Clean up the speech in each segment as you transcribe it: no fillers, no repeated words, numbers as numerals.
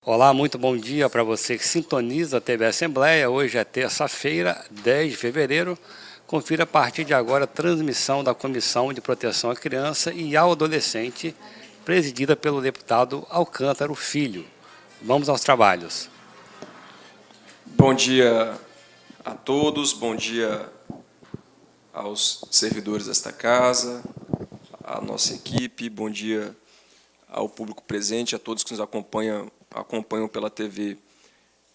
Olá, muito bom dia para você que sintoniza a TV Assembleia. Hoje é terça-feira, 10 de fevereiro. Confira a partir de agora a transmissão da Comissão de Proteção à Criança e ao Adolescente, presidida pelo deputado Alcântara Filho. Vamos aos trabalhos. Bom dia a todos, bom dia aos servidores desta casa, à nossa equipe, bom dia ao público presente, a todos que nos acompanham pela TV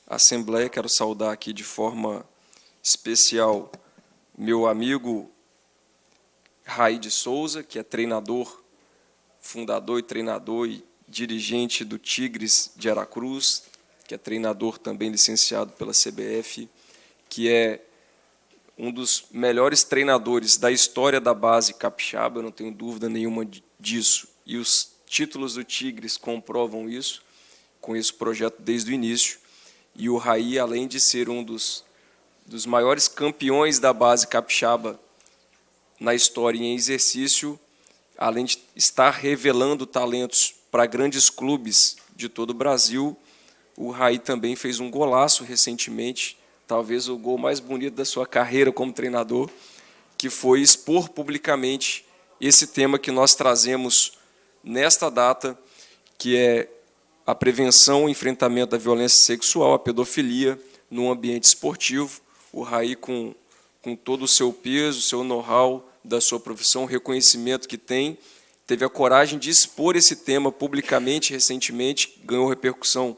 Assembleia. Quero saudar aqui de forma especial meu amigo Raí de Souza, que é treinador, fundador e dirigente do Tigres de Aracruz, que é treinador também licenciado pela CBF, que é um dos melhores treinadores da história da base capixaba, eu não tenho dúvida nenhuma disso, e os títulos do Tigres comprovam isso. Conheço o projeto desde o início, e o Raí, além de ser um dos maiores campeões da base capixaba na história em exercício, além de estar revelando talentos para grandes clubes de todo o Brasil, o Raí também fez um golaço recentemente, talvez o gol mais bonito da sua carreira como treinador, que foi expor publicamente esse tema que nós trazemos nesta data, que é a prevenção e enfrentamento da violência sexual, a pedofilia, no ambiente esportivo. O Raí, com todo o seu peso, o seu know-how da sua profissão, o reconhecimento que tem, teve a coragem de expor esse tema publicamente recentemente, ganhou repercussão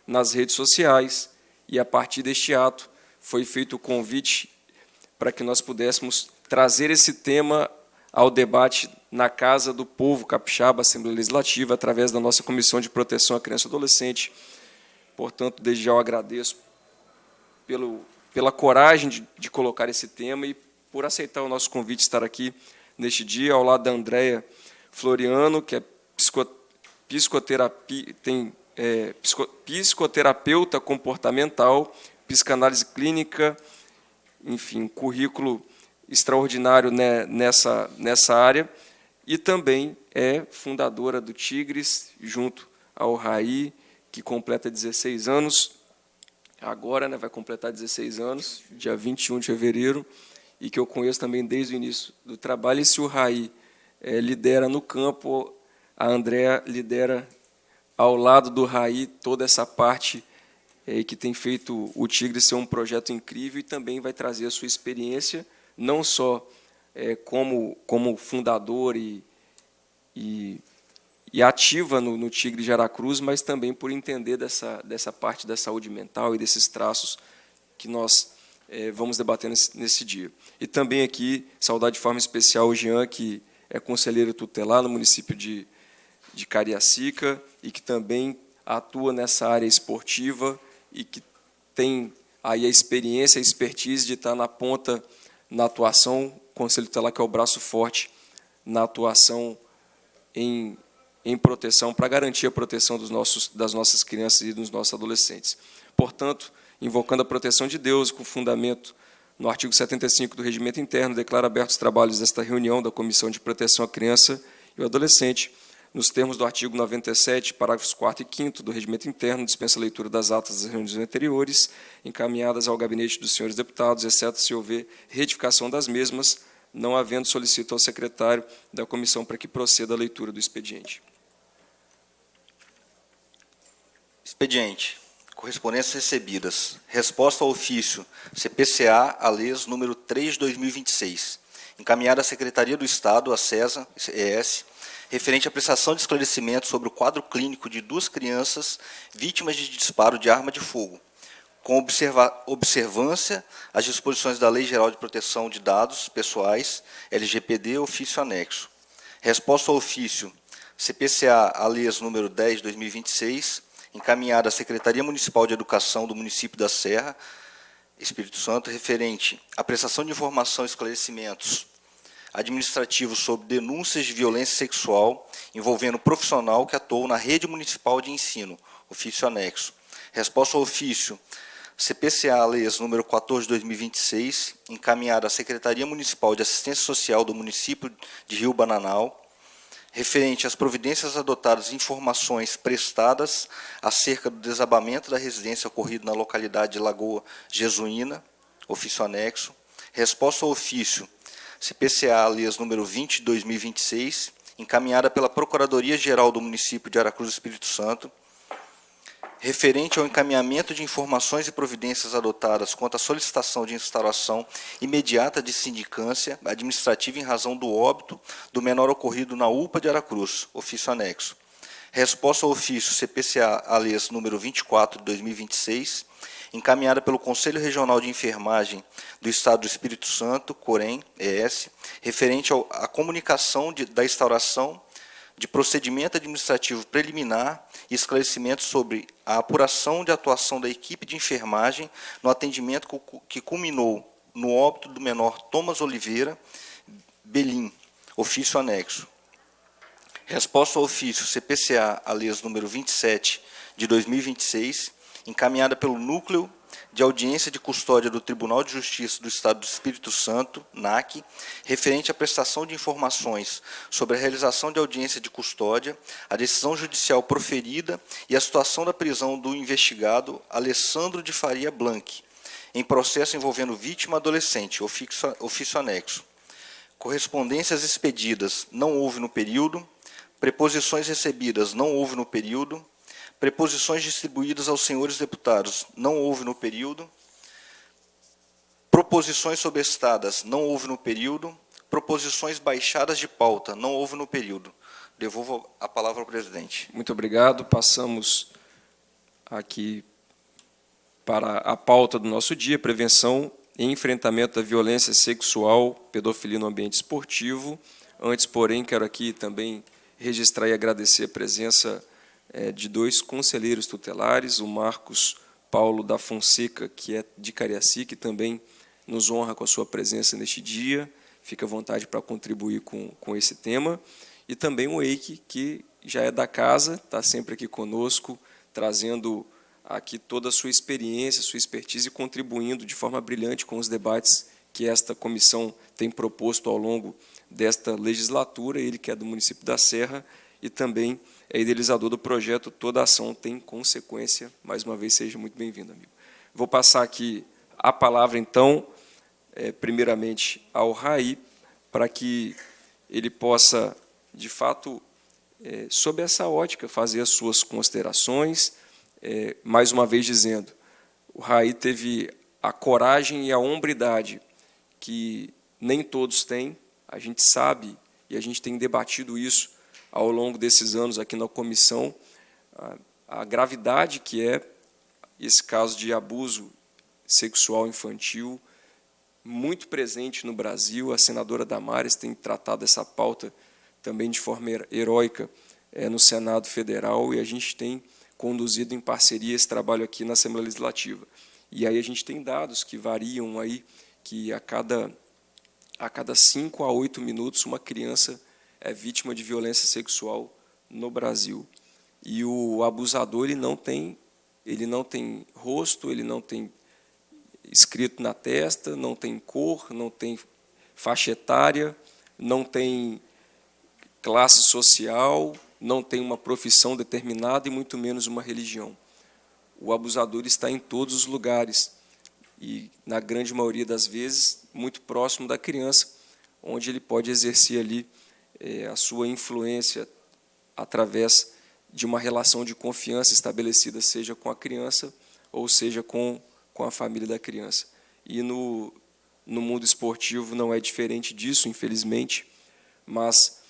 nas redes sociais, e a partir deste ato foi feito o convite para que nós pudéssemos trazer esse tema ao debate na Casa do Povo Capixaba, Assembleia Legislativa, através da nossa Comissão de Proteção à Criança e Adolescente. Portanto, desde já eu agradeço pela coragem de colocar esse tema e por aceitar o nosso convite de estar aqui neste dia, ao lado da Andréia Floriano, que é psicoterapeuta comportamental, psicanálise clínica, enfim, currículo extraordinário, né, nessa área, e também é fundadora do Tigres, junto ao Raí, que completa 16 anos, agora, né, vai completar 16 anos, dia 21 de fevereiro, e que eu conheço também desde o início do trabalho. E se o Raí lidera no campo, a Andréa lidera ao lado do Raí toda essa parte que tem feito o Tigres ser um projeto incrível, e também vai trazer a sua experiência, não só como fundador e ativa no Tigre de Aracruz, mas também por entender dessa parte da saúde mental e desses traços que nós vamos debater nesse dia. E também aqui, saudar de forma especial o Jean, que é conselheiro tutelar no município de Cariacica e que também atua nessa área esportiva e que tem aí a experiência, a expertise de estar na ponta na atuação, o Conselho Tutelar, que é o braço forte na atuação em proteção, para garantir a proteção das nossas crianças e dos nossos adolescentes. Portanto, invocando a proteção de Deus, com fundamento no artigo 75 do Regimento Interno, declaro abertos os trabalhos desta reunião da Comissão de Proteção à Criança e ao Adolescente, nos termos do artigo 97, parágrafos 4º e 5º do Regimento Interno, dispensa a leitura das atas das reuniões anteriores, encaminhadas ao gabinete dos senhores deputados, exceto se houver retificação das mesmas, não havendo, solicito ao secretário da comissão para que proceda a leitura do expediente. Expediente. Correspondências recebidas. Resposta ao ofício CPCA ALES número 3/2026, encaminhada à Secretaria do Estado, a SESA, ES, referente à prestação de esclarecimento sobre o quadro clínico de 2 crianças vítimas de disparo de arma de fogo, com observância às disposições da Lei Geral de Proteção de Dados Pessoais, LGPD, ofício anexo. Resposta ao ofício CPCA ALES número 10/2026, encaminhada à Secretaria Municipal de Educação do município da Serra, Espírito Santo, referente à prestação de informação e esclarecimentos administrativos sobre denúncias de violência sexual envolvendo profissional que atuou na rede municipal de ensino, ofício anexo. Resposta ao ofício CPCA ALES número 14/2026, encaminhada à Secretaria Municipal de Assistência Social do município de Rio Bananal, referente às providências adotadas e informações prestadas acerca do desabamento da residência ocorrido na localidade de Lagoa Jesuína, ofício anexo. Resposta ao ofício CPCA alias número 20/2026, encaminhada pela Procuradoria-Geral do Município de Aracruz do Espírito Santo, referente ao encaminhamento de informações e providências adotadas quanto à solicitação de instauração imediata de sindicância administrativa em razão do óbito do menor ocorrido na UPA de Aracruz, ofício anexo. Resposta ao ofício CPCA alias número 24/2026, encaminhada pelo Conselho Regional de Enfermagem do Estado do Espírito Santo, COREN-ES, referente à comunicação da instauração de procedimento administrativo preliminar e esclarecimento sobre a apuração de atuação da equipe de enfermagem no atendimento que culminou no óbito do menor Thomas Oliveira Belim, ofício anexo. Resposta ao ofício CPCA alias número 27/2026, encaminhada pelo Núcleo de Audiência de Custódia do Tribunal de Justiça do Estado do Espírito Santo, NAC, referente à prestação de informações sobre a realização de audiência de custódia, a decisão judicial proferida e a situação da prisão do investigado Alessandro de Faria Blanc, em processo envolvendo vítima adolescente, ofício anexo. Correspondências expedidas, não houve no período. Preposições recebidas, não houve no período. Preposições distribuídas aos senhores deputados, não houve no período. Proposições sobrestadas, não houve no período. Proposições baixadas de pauta, não houve no período. Devolvo a palavra ao presidente. Muito obrigado. Passamos aqui para a pauta do nosso dia, prevenção e enfrentamento da violência sexual, pedofilia no ambiente esportivo. Antes, porém, quero aqui também registrar e agradecer a presença de dois conselheiros tutelares, o Marcos Paulo da Fonseca, que é de Cariacica, que também nos honra com a sua presença neste dia. Fica à vontade para contribuir com esse tema. E também o Eike, que já é da casa, está sempre aqui conosco, trazendo aqui toda a sua experiência, sua expertise e contribuindo de forma brilhante com os debates que esta comissão tem proposto ao longo desta legislatura. Ele que é do município da Serra e também é idealizador do projeto Toda Ação Tem Consequência. Mais uma vez, seja muito bem-vindo, amigo. Vou passar aqui a palavra, então, primeiramente ao Raí, para que ele possa, de fato, sob essa ótica, fazer as suas considerações. Mais uma vez dizendo, o Raí teve a coragem e a hombridade que nem todos têm. A gente sabe, e a gente tem debatido isso ao longo desses anos aqui na comissão, a gravidade que é esse caso de abuso sexual infantil, muito presente no Brasil. A senadora Damares tem tratado essa pauta também de forma heróica no Senado Federal, e a gente tem conduzido em parceria esse trabalho aqui na Assembleia Legislativa. E aí a gente tem dados que variam aí, que a cada 5 a 8 minutos uma criança é vítima de violência sexual no Brasil. E o abusador ele não tem rosto, ele não tem escrito na testa, não tem cor, não tem faixa etária, não tem classe social, não tem uma profissão determinada e muito menos uma religião. O abusador está em todos os lugares e, na grande maioria das vezes, muito próximo da criança, onde ele pode exercer ali a sua influência através de uma relação de confiança estabelecida, seja com a criança ou seja com a família da criança. E no mundo esportivo não é diferente disso, infelizmente, mas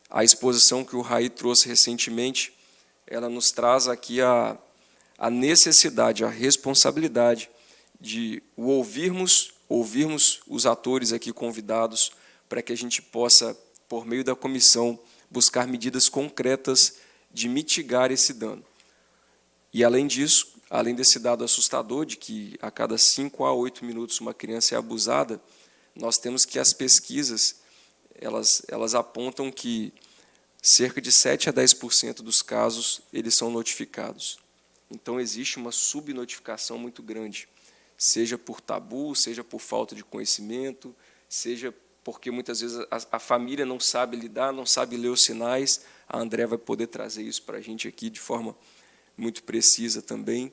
a exposição que o Raí trouxe recentemente, ela nos traz aqui a necessidade, a responsabilidade de ouvirmos os atores aqui convidados para que a gente possa, por meio da comissão, buscar medidas concretas de mitigar esse dano. E, além disso, além desse dado assustador de que a cada 5 a 8 minutos uma criança é abusada, nós temos que as pesquisas elas apontam que cerca de 7 a 10% dos casos eles são notificados. Então, existe uma subnotificação muito grande, seja por tabu, seja por falta de conhecimento, seja porque muitas vezes a família não sabe lidar, não sabe ler os sinais. A André vai poder trazer isso para a gente aqui de forma muito precisa também,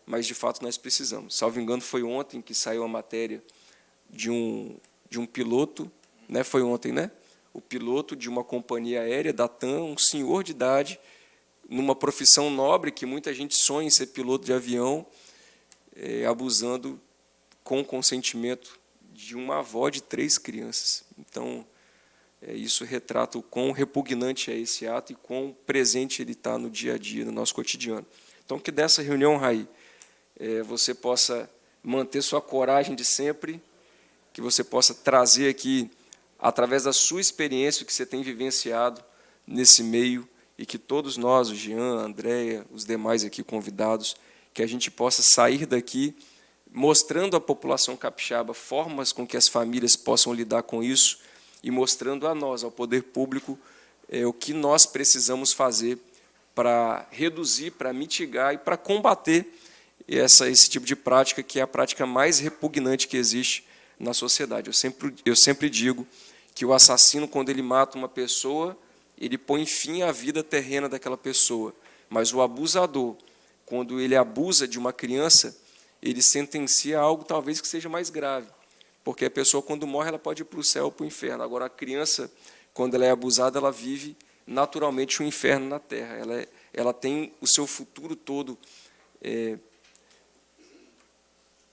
mas, de fato, nós precisamos. Salvo engano, foi ontem que saiu a matéria de um piloto, né? Foi ontem, né? O piloto de uma companhia aérea da TAM, um senhor de idade, numa profissão nobre, que muita gente sonha em ser piloto de avião, abusando com o consentimento de uma avó de 3 crianças. Então, isso retrata o quão repugnante é esse ato e quão presente ele está no dia a dia, no nosso cotidiano. Então, que dessa reunião, Raí, você possa manter sua coragem de sempre, que você possa trazer aqui, através da sua experiência, o que você tem vivenciado nesse meio, e que todos nós, o Jean, a Andréia, os demais aqui convidados, que a gente possa sair daqui mostrando à população capixaba formas com que as famílias possam lidar com isso e mostrando a nós, ao poder público, o que nós precisamos fazer para reduzir, para mitigar e para combater esse tipo de prática, que é a prática mais repugnante que existe na sociedade. Eu sempre digo que o assassino, quando ele mata uma pessoa, ele põe fim à vida terrena daquela pessoa. Mas o abusador, quando ele abusa de uma criança, ele sentencia algo talvez que seja mais grave. Porque a pessoa, quando morre, ela pode ir para o céu ou para o inferno. Agora, a criança, quando ela é abusada, ela vive naturalmente um inferno na terra. Ela tem o seu futuro todo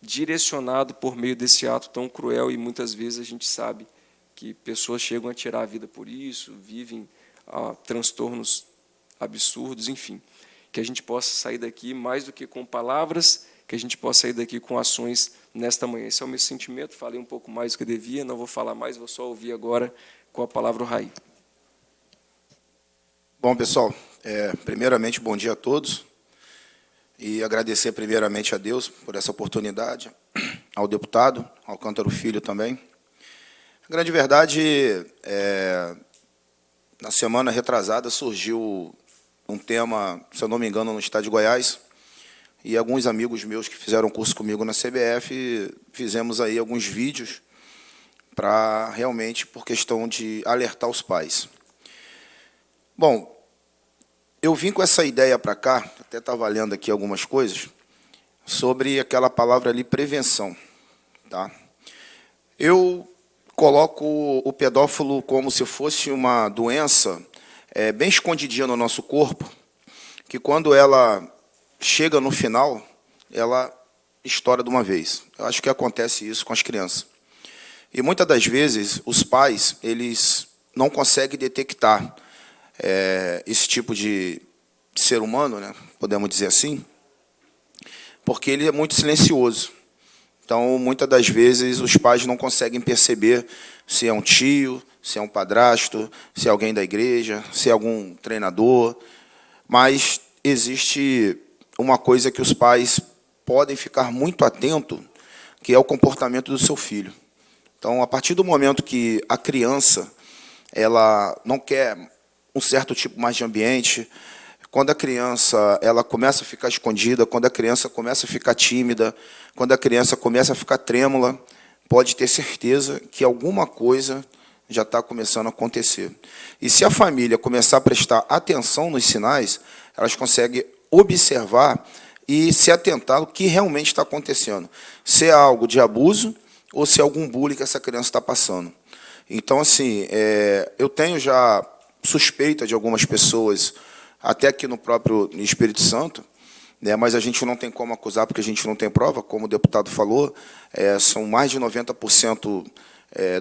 direcionado por meio desse ato tão cruel, e muitas vezes a gente sabe que pessoas chegam a tirar a vida por isso, vivem transtornos absurdos, enfim. Que a gente possa sair daqui mais do que com palavras, que a gente possa sair daqui com ações nesta manhã. Esse é o meu sentimento. Falei um pouco mais do que eu devia, não vou falar mais, vou só ouvir agora com a palavra o Raí. Bom, pessoal, primeiramente, bom dia a todos. E agradecer primeiramente a Deus por essa oportunidade, ao deputado, ao Alcântara Filho também. A grande verdade, na semana retrasada surgiu um tema, se eu não me engano, no estado de Goiás, e alguns amigos meus que fizeram curso comigo na CBF, fizemos aí alguns vídeos para realmente, por questão de alertar os pais. Bom, eu vim com essa ideia para cá, até estava lendo aqui algumas coisas, sobre aquela palavra ali, prevenção. Tá? Eu coloco o pedófilo como se fosse uma doença bem escondidinha no nosso corpo, que quando ela chega no final, ela estoura de uma vez. Eu acho que acontece isso com as crianças. E muitas das vezes os pais eles não conseguem detectar esse tipo de ser humano, né, podemos dizer assim, porque ele é muito silencioso. Então, muitas das vezes, os pais não conseguem perceber se é um tio, se é um padrasto, se é alguém da igreja, se é algum treinador. Mas existe uma coisa que os pais podem ficar muito atentos, que é o comportamento do seu filho. Então, a partir do momento que a criança ela não quer um certo tipo mais de ambiente, quando a criança ela começa a ficar escondida, quando a criança começa a ficar tímida, quando a criança começa a ficar trêmula, pode ter certeza que alguma coisa já está começando a acontecer. E se a família começar a prestar atenção nos sinais, elas conseguem observar e se atentar ao que realmente está acontecendo. Se é algo de abuso ou se é algum bullying que essa criança está passando. Então, assim, eu tenho já suspeita de algumas pessoas, até aqui no próprio Espírito Santo, né, mas a gente não tem como acusar porque a gente não tem prova, como o deputado falou, são mais de 90%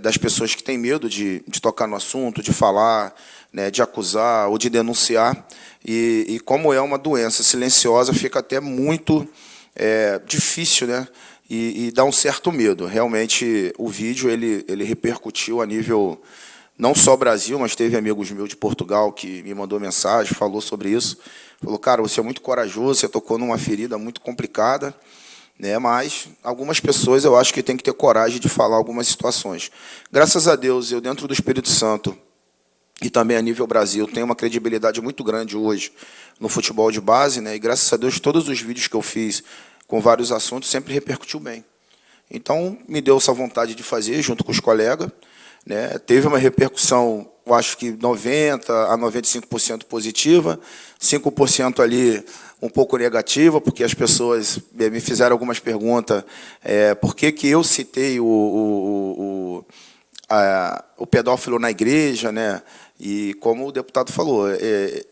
das pessoas que têm medo de tocar no assunto, de falar, né, de acusar ou de denunciar, e como é uma doença silenciosa, fica até muito difícil, né, e dá um certo medo. Realmente, o vídeo ele repercutiu a nível não só Brasil, mas teve amigos meus de Portugal que me mandou mensagem, falou sobre isso. Falou, cara, você é muito corajoso, você tocou numa ferida muito complicada, né? Mas algumas pessoas eu acho que tem que ter coragem de falar algumas situações. Graças a Deus, eu dentro do Espírito Santo e também a nível Brasil, tenho uma credibilidade muito grande hoje no futebol de base, né? E graças a Deus, todos os vídeos que eu fiz com vários assuntos sempre repercutiu bem. Então, me deu essa vontade de fazer junto com os colegas, né? Teve uma repercussão, eu acho que 90% a 95% positiva, 5% ali um pouco negativa, porque as pessoas me fizeram algumas perguntas, por que eu citei o pedófilo na igreja, né? E como o deputado falou,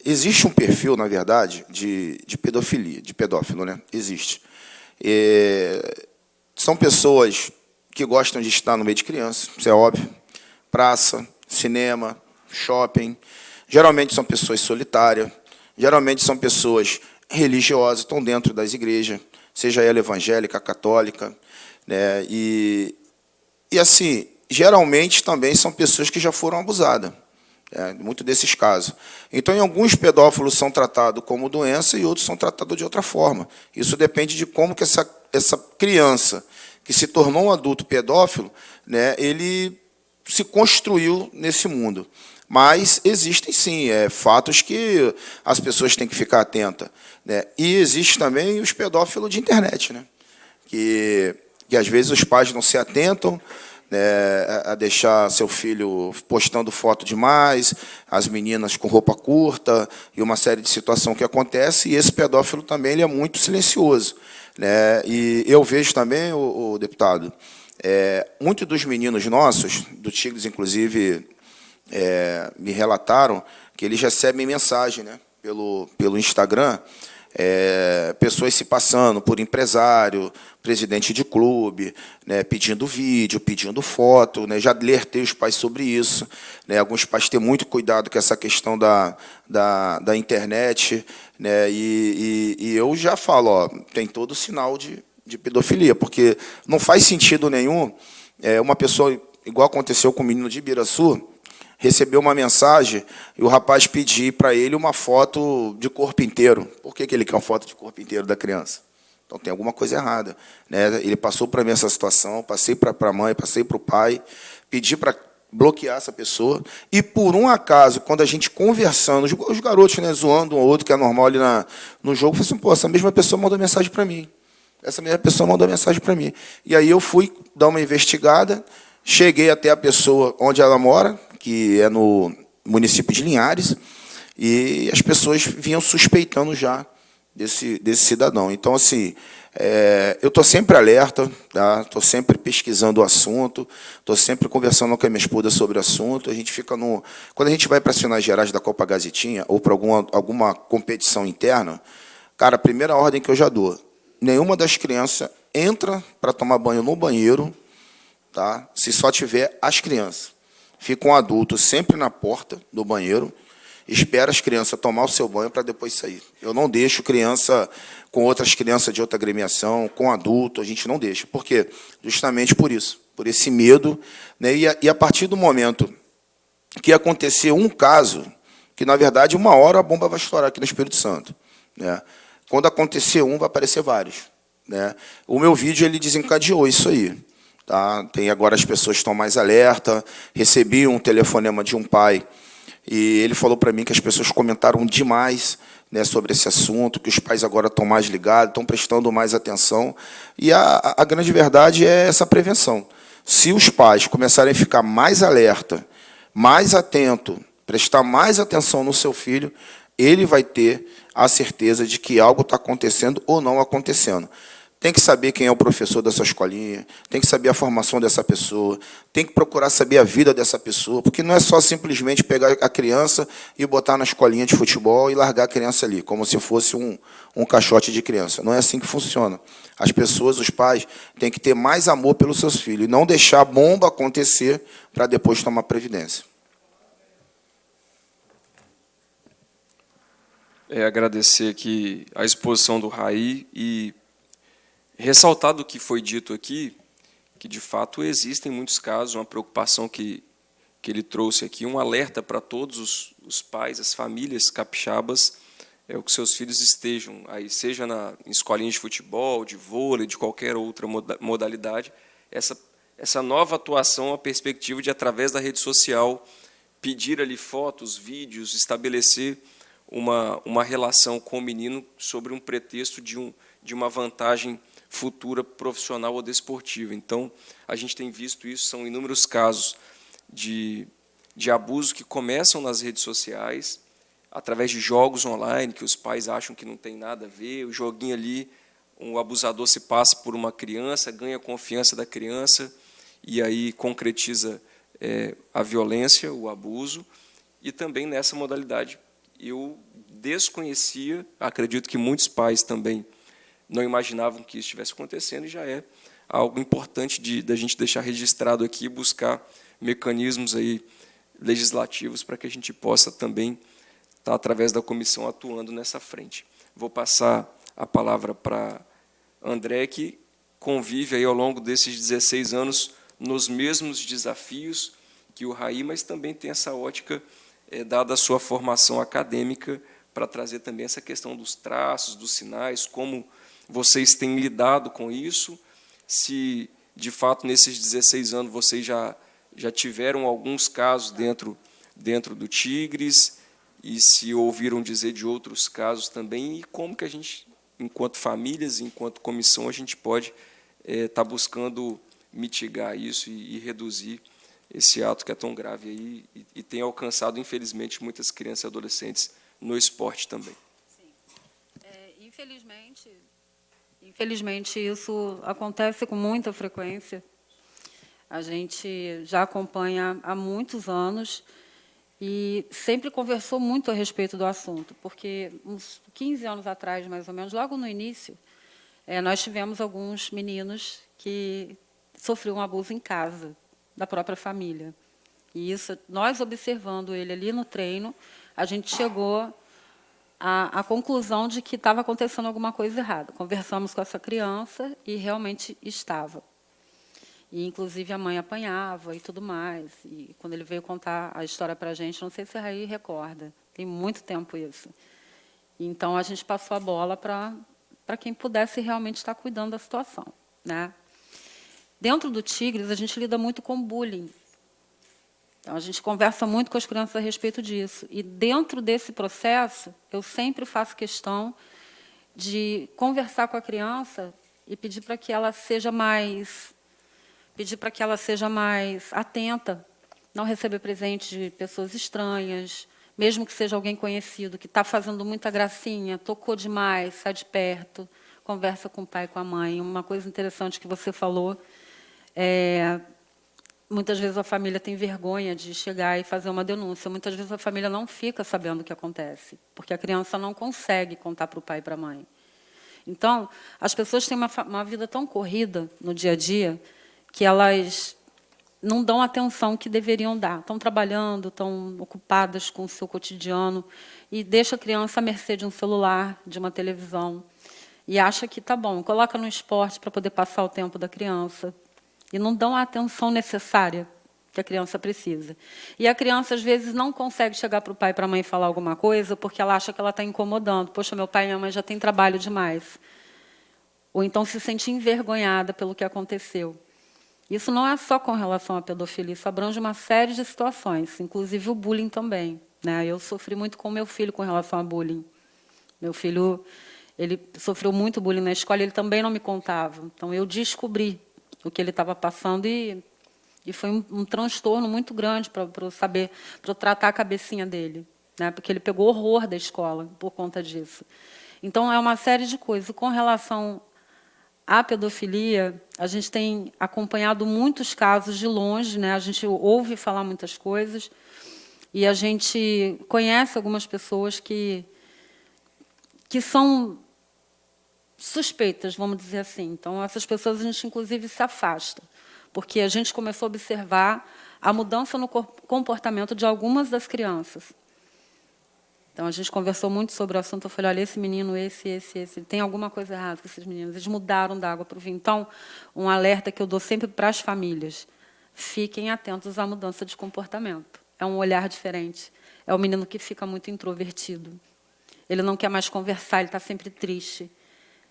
existe um perfil, na verdade, de pedofilia, de pedófilo, né? Existe. São pessoas que gostam de estar no meio de crianças, isso é óbvio. Praça, cinema, shopping. Geralmente são pessoas solitárias, geralmente são pessoas religiosas, estão dentro das igrejas, seja ela evangélica, católica, né? E assim, geralmente também são pessoas que já foram abusadas, muito desses casos. Então, em alguns pedófilos são tratados como doença e outros são tratados de outra forma. Isso depende de como que essa criança que se tornou um adulto pedófilo, né, ele se construiu nesse mundo. Mas existem, sim, fatos que as pessoas têm que ficar atentas, né? E existe também os pedófilos de internet, né? Que às vezes os pais não se atentam, né, a deixar seu filho postando foto demais, as meninas com roupa curta, e uma série de situações que acontece, e esse pedófilo também ele é muito silencioso, né? E eu vejo também, o deputado, muitos dos meninos nossos, do Tigres, inclusive, me relataram que eles recebem mensagem, né, pelo Instagram, pessoas se passando por empresário, presidente de clube, né, pedindo vídeo, pedindo foto, né, já alertei os pais sobre isso, né, alguns pais têm muito cuidado com essa questão da internet, né, e eu já falo, ó, tem todo sinal de pedofilia, porque não faz sentido nenhum uma pessoa, igual aconteceu com o menino de Ibiraçu, recebeu uma mensagem e o rapaz pedir para ele uma foto de corpo inteiro. Por que ele quer uma foto de corpo inteiro da criança? Então, tem alguma coisa errada, né? Ele passou para mim essa situação, passei para a mãe, passei para o pai, pedi para bloquear essa pessoa, e, por um acaso, quando a gente conversando, os garotos, né, zoando um ou outro, que é normal ali no jogo, eu falei assim, pô, essa mesma pessoa mandou mensagem para mim. Essa mesma pessoa mandou mensagem para mim. E aí eu fui dar uma investigada, cheguei até a pessoa onde ela mora, que é no município de Linhares, e as pessoas vinham suspeitando já desse cidadão. Então, assim, eu estou sempre alerta, tá? Estou sempre pesquisando o assunto, estou sempre conversando com a minha esposa sobre o assunto. A gente fica quando a gente vai para as finais gerais da Copa Gazetinha ou para alguma competição interna, cara, a primeira ordem que eu já dou, nenhuma das crianças entra para tomar banho no banheiro, tá? Se só tiver as crianças. Fica um adulto sempre na porta do banheiro, espera as crianças tomar o seu banho para depois sair. Eu não deixo criança com outras crianças de outra agremiação, com adulto, a gente não deixa. Por quê? Justamente por isso, por esse medo, né? E a partir do momento que acontecer um caso, que, na verdade, uma hora a bomba vai estourar aqui no Espírito Santo, né? Quando acontecer um, vai aparecer vários, né? O meu vídeo ele desencadeou isso aí. Tá? Tem agora as pessoas estão mais alerta. Recebi um telefonema de um pai e ele falou para mim que as pessoas comentaram demais, né, sobre esse assunto, que os pais agora estão mais ligados, estão prestando mais atenção. E a grande verdade é essa prevenção. Se os pais começarem a ficar mais alerta, mais atento, prestar mais atenção no seu filho, ele vai ter a certeza de que algo está acontecendo ou não acontecendo. Tem que saber quem é o professor dessa escolinha, tem que saber a formação dessa pessoa, tem que procurar saber a vida dessa pessoa, porque não é só simplesmente pegar a criança e botar na escolinha de futebol e largar a criança ali, como se fosse um caixote de criança. Não é assim que funciona. As pessoas, os pais, têm que ter mais amor pelos seus filhos e não deixar a bomba acontecer para depois tomar previdência. Agradecer aqui a exposição do Raí e ressaltar do que foi dito aqui, que, de fato, existem muitos casos, uma preocupação que ele trouxe aqui, um alerta para todos os pais, as famílias capixabas, o que seus filhos estejam aí, seja em escolinha de futebol, de vôlei, de qualquer outra modalidade, essa nova atuação, a perspectiva de, através da rede social, pedir ali fotos, vídeos, estabelecer uma relação com o menino sobre um pretexto de uma vantagem futura profissional ou desportiva. Então, a gente tem visto isso, são inúmeros casos de abuso que começam nas redes sociais, através de jogos online, que os pais acham que não tem nada a ver, o joguinho ali, o abusador se passa por uma criança, ganha a confiança da criança, e aí concretiza a violência, o abuso, e também nessa modalidade eu desconhecia, acredito que muitos pais também não imaginavam que isso estivesse acontecendo, e já é algo importante da gente deixar registrado aqui, buscar mecanismos aí legislativos para que a gente possa também estar, através da comissão, atuando nessa frente. Vou passar a palavra para André, que convive aí ao longo desses 16 anos nos mesmos desafios que o Raí, mas também tem essa ótica, dada a sua formação acadêmica, para trazer também essa questão dos traços, dos sinais, como vocês têm lidado com isso, se, de fato, nesses 16 anos vocês já tiveram alguns casos dentro do Tigres, e se ouviram dizer de outros casos também, e como que a gente, enquanto famílias, enquanto comissão, a gente pode estar buscando mitigar isso e reduzir esse ato que é tão grave aí, e tem alcançado, infelizmente, muitas crianças e adolescentes no esporte também. Sim. Infelizmente, isso acontece com muita frequência. A gente já acompanha há muitos anos e sempre conversou muito a respeito do assunto, porque uns 15 anos atrás, mais ou menos, logo no início, nós tivemos alguns meninos que sofriam um abuso em casa, da própria família. E isso, nós observando ele ali no treino, a gente chegou à conclusão de que estava acontecendo alguma coisa errada. Conversamos com essa criança e realmente estava. E, inclusive, a mãe apanhava e tudo mais. E, quando ele veio contar a história para a gente, não sei se a Raí recorda, tem muito tempo isso. Então, a gente passou a bola para quem pudesse realmente estar cuidando da situação, né? Dentro do Tigres, a gente lida muito com bullying. Então, a gente conversa muito com as crianças a respeito disso. E, dentro desse processo, eu sempre faço questão de conversar com a criança e pedir para que ela seja mais atenta, não receber presente de pessoas estranhas, mesmo que seja alguém conhecido, que está fazendo muita gracinha, tocou demais, sai de perto, conversa com o pai e com a mãe. Uma coisa interessante que você falou, muitas vezes a família tem vergonha de chegar e fazer uma denúncia. Muitas vezes a família não fica sabendo o que acontece, porque a criança não consegue contar para o pai e para a mãe. Então, as pessoas têm uma vida tão corrida no dia a dia que elas não dão a atenção que deveriam dar. Estão trabalhando, estão ocupadas com o seu cotidiano e deixa a criança à mercê de um celular, de uma televisão, e acha que está bom, coloca no esporte para poder passar o tempo da criança, e não dão a atenção necessária que a criança precisa. E a criança, às vezes, não consegue chegar para o pai e para a mãe falar alguma coisa porque ela acha que ela está incomodando. Poxa, meu pai e minha mãe já têm trabalho demais. Ou então se sente envergonhada pelo que aconteceu. Isso não é só com relação à pedofilia, isso abrange uma série de situações, inclusive o bullying também, né? Eu sofri muito com meu filho com relação a bullying. Meu filho, ele sofreu muito bullying na escola, ele também não me contava. Então, eu descobri o que ele estava passando e foi um transtorno muito grande para eu saber, para eu tratar a cabecinha dele, né? Porque ele pegou horror da escola por conta disso. Então, é uma série de coisas. Com relação à pedofilia, a gente tem acompanhado muitos casos de longe, né? A gente ouve falar muitas coisas e a gente conhece algumas pessoas que são suspeitas, vamos dizer assim. Então, essas pessoas a gente, inclusive, se afasta, porque a gente começou a observar a mudança no comportamento de algumas das crianças. Então, a gente conversou muito sobre o assunto. Eu falei, olha, esse menino, esse, tem alguma coisa errada com esses meninos. Eles mudaram da água para o vinho. Então, um alerta que eu dou sempre para as famílias. Fiquem atentos à mudança de comportamento. É um olhar diferente. É o menino que fica muito introvertido. Ele não quer mais conversar, ele está sempre triste.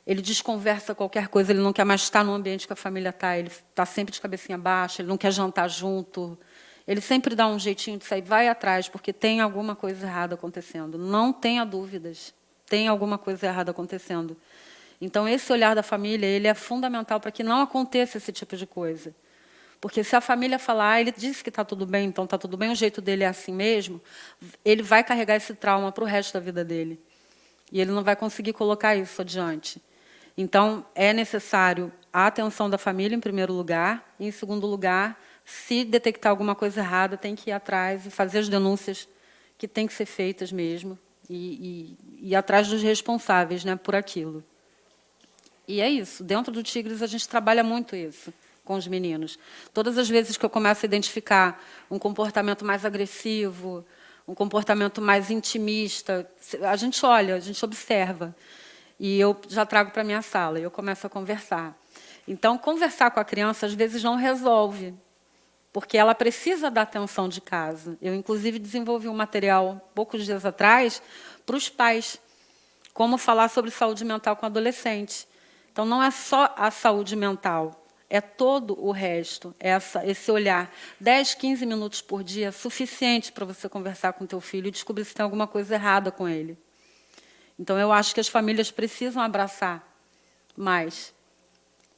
Ele desconversa qualquer coisa, ele não quer mais estar no ambiente que a família está. Ele está sempre de cabecinha baixa, ele não quer jantar junto. Ele sempre dá um jeitinho de sair, vai atrás, porque tem alguma coisa errada acontecendo. Não tenha dúvidas, tem alguma coisa errada acontecendo. Então, esse olhar da família ele é fundamental para que não aconteça esse tipo de coisa. Porque se a família falar, ele disse que está tudo bem, então está tudo bem, o jeito dele é assim mesmo, ele vai carregar esse trauma para o resto da vida dele. E ele não vai conseguir colocar isso adiante. Então, é necessário a atenção da família, em primeiro lugar, e, em segundo lugar, se detectar alguma coisa errada, tem que ir atrás e fazer as denúncias que têm que ser feitas mesmo, e ir atrás dos responsáveis, né, por aquilo. E é isso. Dentro do Tigres, a gente trabalha muito isso com os meninos. Todas as vezes que eu começo a identificar um comportamento mais agressivo, um comportamento mais intimista, a gente olha, a gente observa. E eu já trago para a minha sala, e eu começo a conversar. Então, conversar com a criança, às vezes, não resolve, porque ela precisa da atenção de casa. Eu, inclusive, desenvolvi um material, poucos dias atrás, para os pais, como falar sobre saúde mental com adolescente. Então, não é só a saúde mental, é todo o resto, esse olhar. 10, 15 minutos por dia é suficiente para você conversar com o teu filho e descobrir se tem alguma coisa errada com ele. Então, eu acho que as famílias precisam abraçar mais.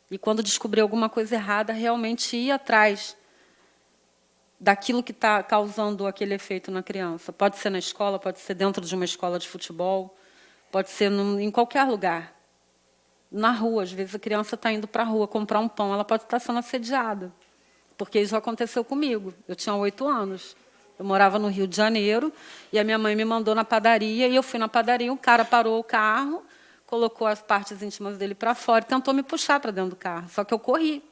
E, quando descobrir alguma coisa errada, realmente ir atrás daquilo que está causando aquele efeito na criança. Pode ser na escola, pode ser dentro de uma escola de futebol, pode ser em qualquer lugar. Na rua, às vezes a criança está indo para a rua comprar um pão, ela pode estar sendo assediada, porque isso aconteceu comigo. Eu tinha 8 anos, eu morava no Rio de Janeiro, e a minha mãe me mandou na padaria, e eu fui na padaria, um cara parou o carro, colocou as partes íntimas dele para fora e tentou me puxar para dentro do carro, só que eu corri.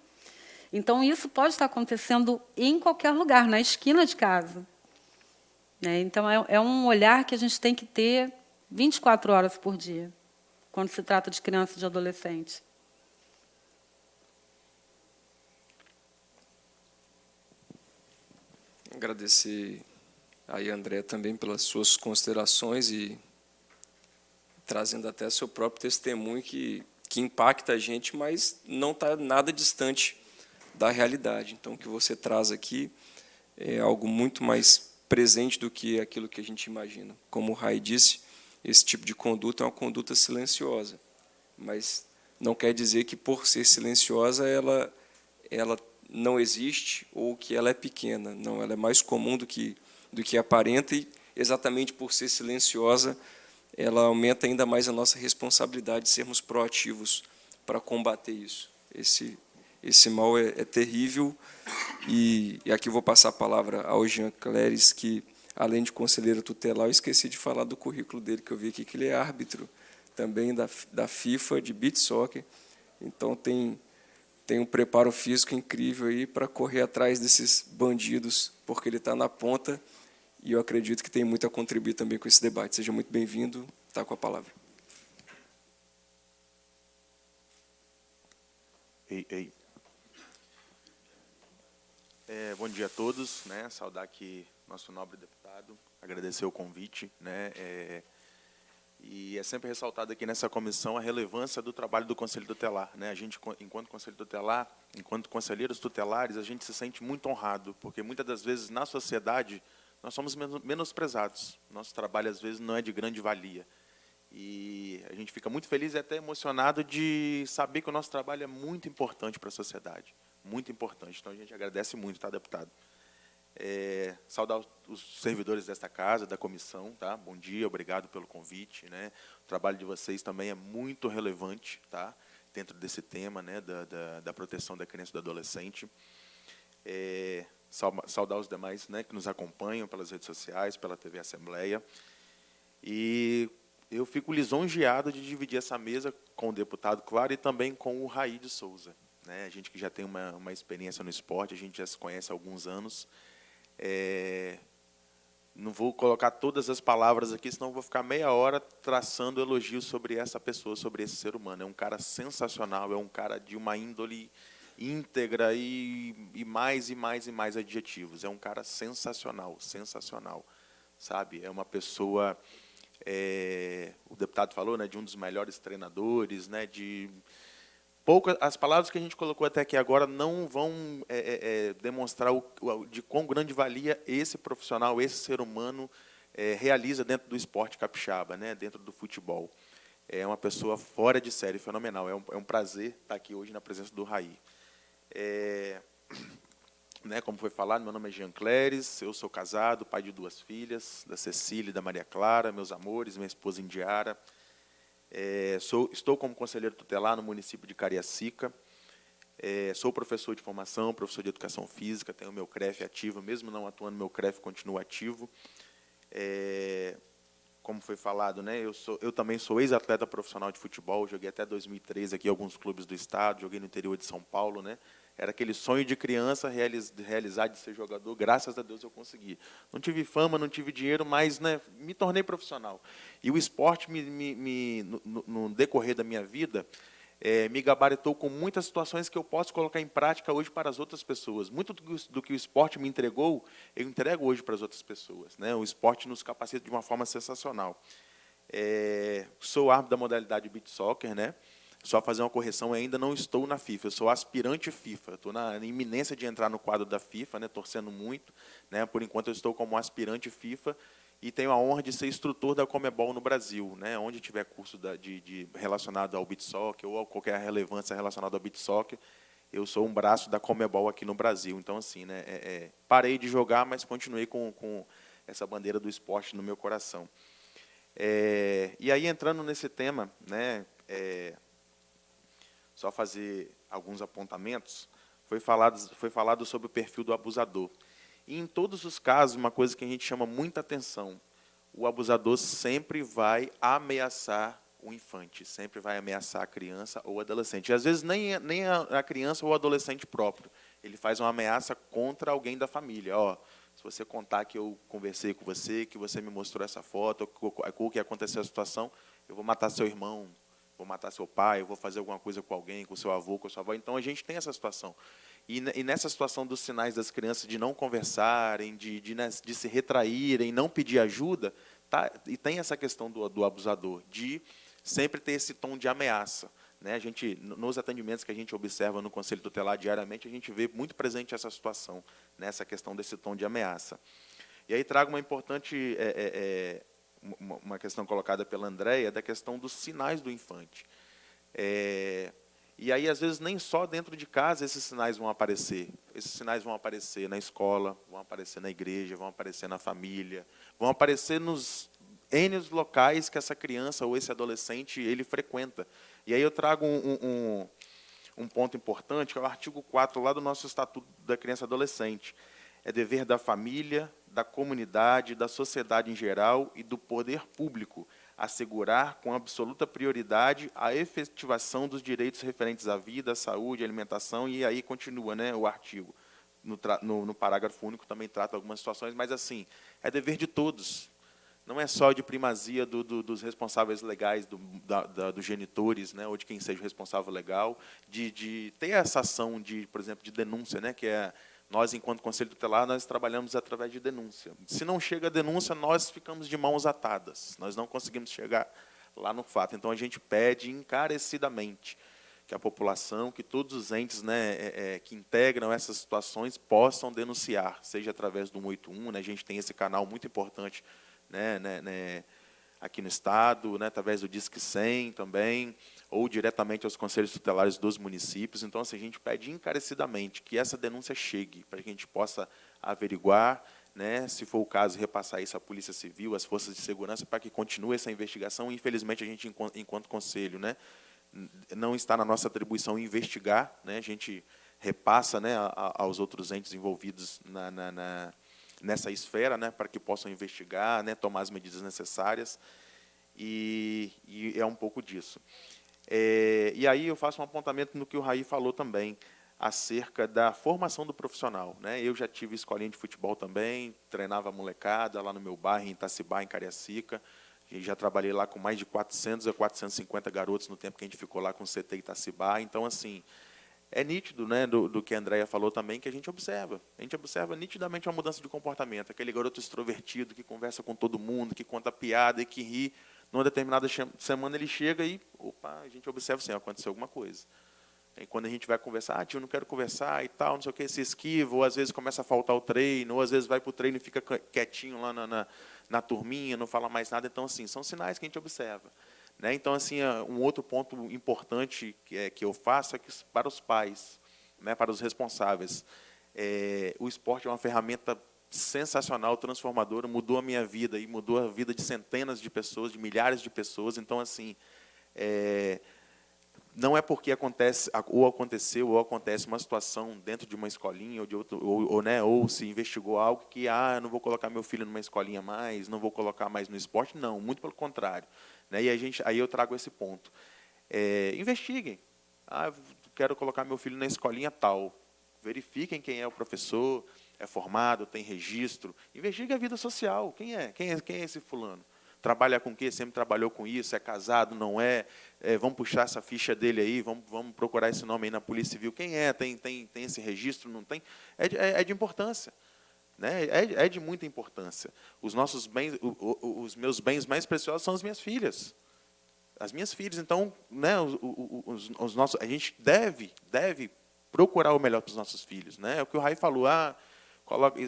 Então, isso pode estar acontecendo em qualquer lugar, na esquina de casa. Então, é um olhar que a gente tem que ter 24 horas por dia, quando se trata de criança e de adolescente. Agradecer aí, André, também pelas suas considerações e trazendo até seu próprio testemunho que impacta a gente, mas não está nada distante da realidade. Então, o que você traz aqui é algo muito mais presente do que aquilo que a gente imagina. Como o Rai disse, esse tipo de conduta é uma conduta silenciosa, mas não quer dizer que, por ser silenciosa, ela não existe ou que ela é pequena. Não, ela é mais comum do que aparenta, e, exatamente por ser silenciosa, ela aumenta ainda mais a nossa responsabilidade de sermos proativos para combater isso. Esse mal é terrível, e aqui vou passar a palavra ao Jean Cléris, que, além de conselheiro tutelar, eu esqueci de falar do currículo dele, que eu vi aqui que ele é árbitro também da FIFA, de beach soccer. Então, tem um preparo físico incrível aí para correr atrás desses bandidos, porque ele está na ponta, e eu acredito que tem muito a contribuir também com esse debate. Seja muito bem-vindo, está com a palavra. Ei. Bom dia a todos, né? Saudar aqui nosso nobre deputado, agradecer o convite, né? E é sempre ressaltado aqui nessa comissão a relevância do trabalho do Conselho Tutelar, né? A gente, enquanto Conselho Tutelar, enquanto conselheiros tutelares, a gente se sente muito honrado, porque muitas das vezes na sociedade nós somos menosprezados. Nosso trabalho às vezes não é de grande valia. E a gente fica muito feliz e até emocionado de saber que o nosso trabalho é muito importante para a sociedade, muito importante. Então, a gente agradece muito, tá, deputado? Saudar os servidores desta casa, da comissão, tá? Bom dia, obrigado pelo convite, né? O trabalho de vocês também é muito relevante, tá? Dentro desse tema, né? Da proteção da criança e do adolescente. Saudar os demais, né? Que nos acompanham pelas redes sociais, pela TV Assembleia. E eu fico lisonjeado de dividir essa mesa com o deputado, claro, e também com o Raí de Souza, né? A gente que já tem uma experiência no esporte, a gente já se conhece há alguns anos. Não vou colocar todas as palavras aqui, senão vou ficar meia hora traçando elogios sobre essa pessoa, sobre esse ser humano. É um cara sensacional, é um cara de uma índole íntegra e mais adjetivos. É um cara sensacional, sabe? É uma pessoa, o deputado falou, né, de um dos melhores treinadores, né, as palavras que a gente colocou até aqui agora não vão demonstrar de quão grande valia esse profissional, esse ser humano realiza dentro do esporte capixaba, né, dentro do futebol. É uma pessoa fora de série, fenomenal. É um prazer estar aqui hoje na presença do Raí. né, como foi falado, meu nome é Jean Cléris, eu sou casado, pai de 2 filhas, da Cecília e da Maria Clara, meus amores, minha esposa Indiara. Estou como conselheiro tutelar no município de Cariacica. Sou professor de formação, professor de educação física, tenho meu CREF ativo, mesmo não atuando, meu CREF continua ativo. Como foi falado, né, eu também sou ex-atleta profissional de futebol, joguei até 2013 aqui em alguns clubes do estado, joguei no interior de São Paulo, né? Era aquele sonho de criança realizar de ser jogador, graças a Deus eu consegui. Não tive fama, não tive dinheiro, mas, né, me tornei profissional. E o esporte, no decorrer da minha vida, me gabaritou com muitas situações que eu posso colocar em prática hoje para as outras pessoas. Muito do que o esporte me entregou, eu entrego hoje para as outras pessoas, né? O esporte nos capacita de uma forma sensacional. Sou árbitro da modalidade beach soccer, né? Só fazer uma correção, eu ainda não estou na FIFA, eu sou aspirante FIFA, estou na iminência de entrar no quadro da FIFA, né? Torcendo muito, né? Por enquanto eu estou como aspirante FIFA, e tenho a honra de ser instrutor da Comebol no Brasil, né? Onde tiver curso relacionado ao beach soccer ou a qualquer relevância relacionada ao beach soccer, eu sou um braço da Comebol aqui no Brasil. Então, assim, né, parei de jogar, mas continuei com essa bandeira do esporte no meu coração. E aí, entrando nesse tema, né, só fazer alguns apontamentos, foi falado sobre o perfil do abusador. E, em todos os casos, uma coisa que a gente chama muita atenção, o abusador sempre vai ameaçar o infante, sempre vai ameaçar a criança ou adolescente. E, às vezes, nem a criança ou o adolescente próprio. Ele faz uma ameaça contra alguém da família. Ó, se você contar que eu conversei com você, que você me mostrou essa foto, o que aconteceu a situação, eu vou matar seu irmão, vou matar seu pai, eu vou fazer alguma coisa com alguém, com seu avô, com a sua avó. Então, a gente tem essa situação. E nessa situação dos sinais das crianças de não conversarem, de se retraírem, não pedir ajuda, e tem essa questão do abusador, de sempre ter esse tom de ameaça, né? Nos atendimentos que a gente observa no Conselho Tutelar diariamente, a gente vê muito presente essa situação, né? Essa questão desse tom de ameaça. E aí trago uma importante uma questão colocada pela Andréia, da questão dos sinais do infante. E aí, às vezes, nem só dentro de casa esses sinais vão aparecer. Esses sinais vão aparecer na escola, vão aparecer na igreja, vão aparecer na família, vão aparecer nos N locais que essa criança ou esse adolescente ele frequenta. E aí eu trago um ponto importante, que é o artigo 4 lá do nosso Estatuto da Criança e Adolescente. É dever da família, da comunidade, da sociedade em geral e do poder público assegurar com absoluta prioridade a efetivação dos direitos referentes à vida, à saúde, à alimentação, e aí continua, né, o artigo. No parágrafo único também trata algumas situações, mas, assim, é dever de todos. Não é só de primazia dos responsáveis legais, dos genitores, né, ou de quem seja o responsável legal, de ter essa ação, por exemplo, de denúncia, né, que nós, enquanto Conselho Tutelar, nós trabalhamos através de denúncia. Se não chega a denúncia, nós ficamos de mãos atadas. Nós não conseguimos chegar lá no fato. Então, a gente pede encarecidamente que a população, que todos os entes, né, que integram essas situações possam denunciar, seja através do 181, né, a gente tem esse canal muito importante, né, aqui no Estado, né, através do Disque 100 também, ou diretamente aos conselhos tutelares dos municípios. Então, assim, a gente pede encarecidamente que essa denúncia chegue, para que a gente possa averiguar, né, se for o caso, repassar isso à Polícia Civil, às forças de segurança, para que continue essa investigação. Infelizmente, a gente, enquanto conselho, né, não está na nossa atribuição investigar, né, a gente repassa, né, aos outros entes envolvidos nessa esfera, né, para que possam investigar, né, tomar as medidas necessárias, e é um pouco disso. E aí eu faço um apontamento no que o Raí falou também, acerca da formação do profissional, né? Eu já tive escolinha de futebol também, treinava a molecada lá no meu bairro, em Itacibá, em Cariacica, e já trabalhei lá com mais de 400 a 450 garotos no tempo que a gente ficou lá com o CT Itacibá. Então, assim, é nítido, né, do que a Andréia falou também, que a gente observa. A gente observa nitidamente uma mudança de comportamento. Aquele garoto extrovertido que conversa com todo mundo, que conta piada e que ri. Numa determinada semana ele chega e, opa, a gente observa assim, aconteceu alguma coisa. E quando a gente vai conversar, tio, não quero conversar e tal, não sei o que, se esquiva, ou às vezes começa a faltar o treino, ou às vezes vai para o treino e fica quietinho lá na turminha, não fala mais nada. Então, assim, são sinais que a gente observa, né? Então, assim, um outro ponto importante que eu faço é que para os pais, né, para os responsáveis, O esporte é uma ferramenta sensacional, transformadora, mudou a minha vida e mudou a vida de centenas de pessoas, de milhares de pessoas. Então, assim, não é porque aconteceu ou acontece uma situação dentro de uma escolinha ou de outro, ou se investigou algo que eu não vou colocar meu filho numa escolinha mais, não vou colocar mais no esporte. Não, muito pelo contrário, né? E aí eu trago esse ponto. Investiguem. Quero colocar meu filho na escolinha tal. Verifiquem quem é o professor, é formado, tem registro. Investigue a vida social. Quem é esse fulano? Trabalha com o quê? Sempre trabalhou com isso? É casado? Não é? Vamos puxar essa ficha dele aí, vamos procurar esse nome aí na Polícia Civil. Quem é? Tem esse registro? Não tem? É de importância. Né? É de muita importância. Os nossos bens, os meus bens mais preciosos são as minhas filhas. As minhas filhas. Então, né, a gente deve procurar o melhor para os nossos filhos. Né? É o que o Rai falou,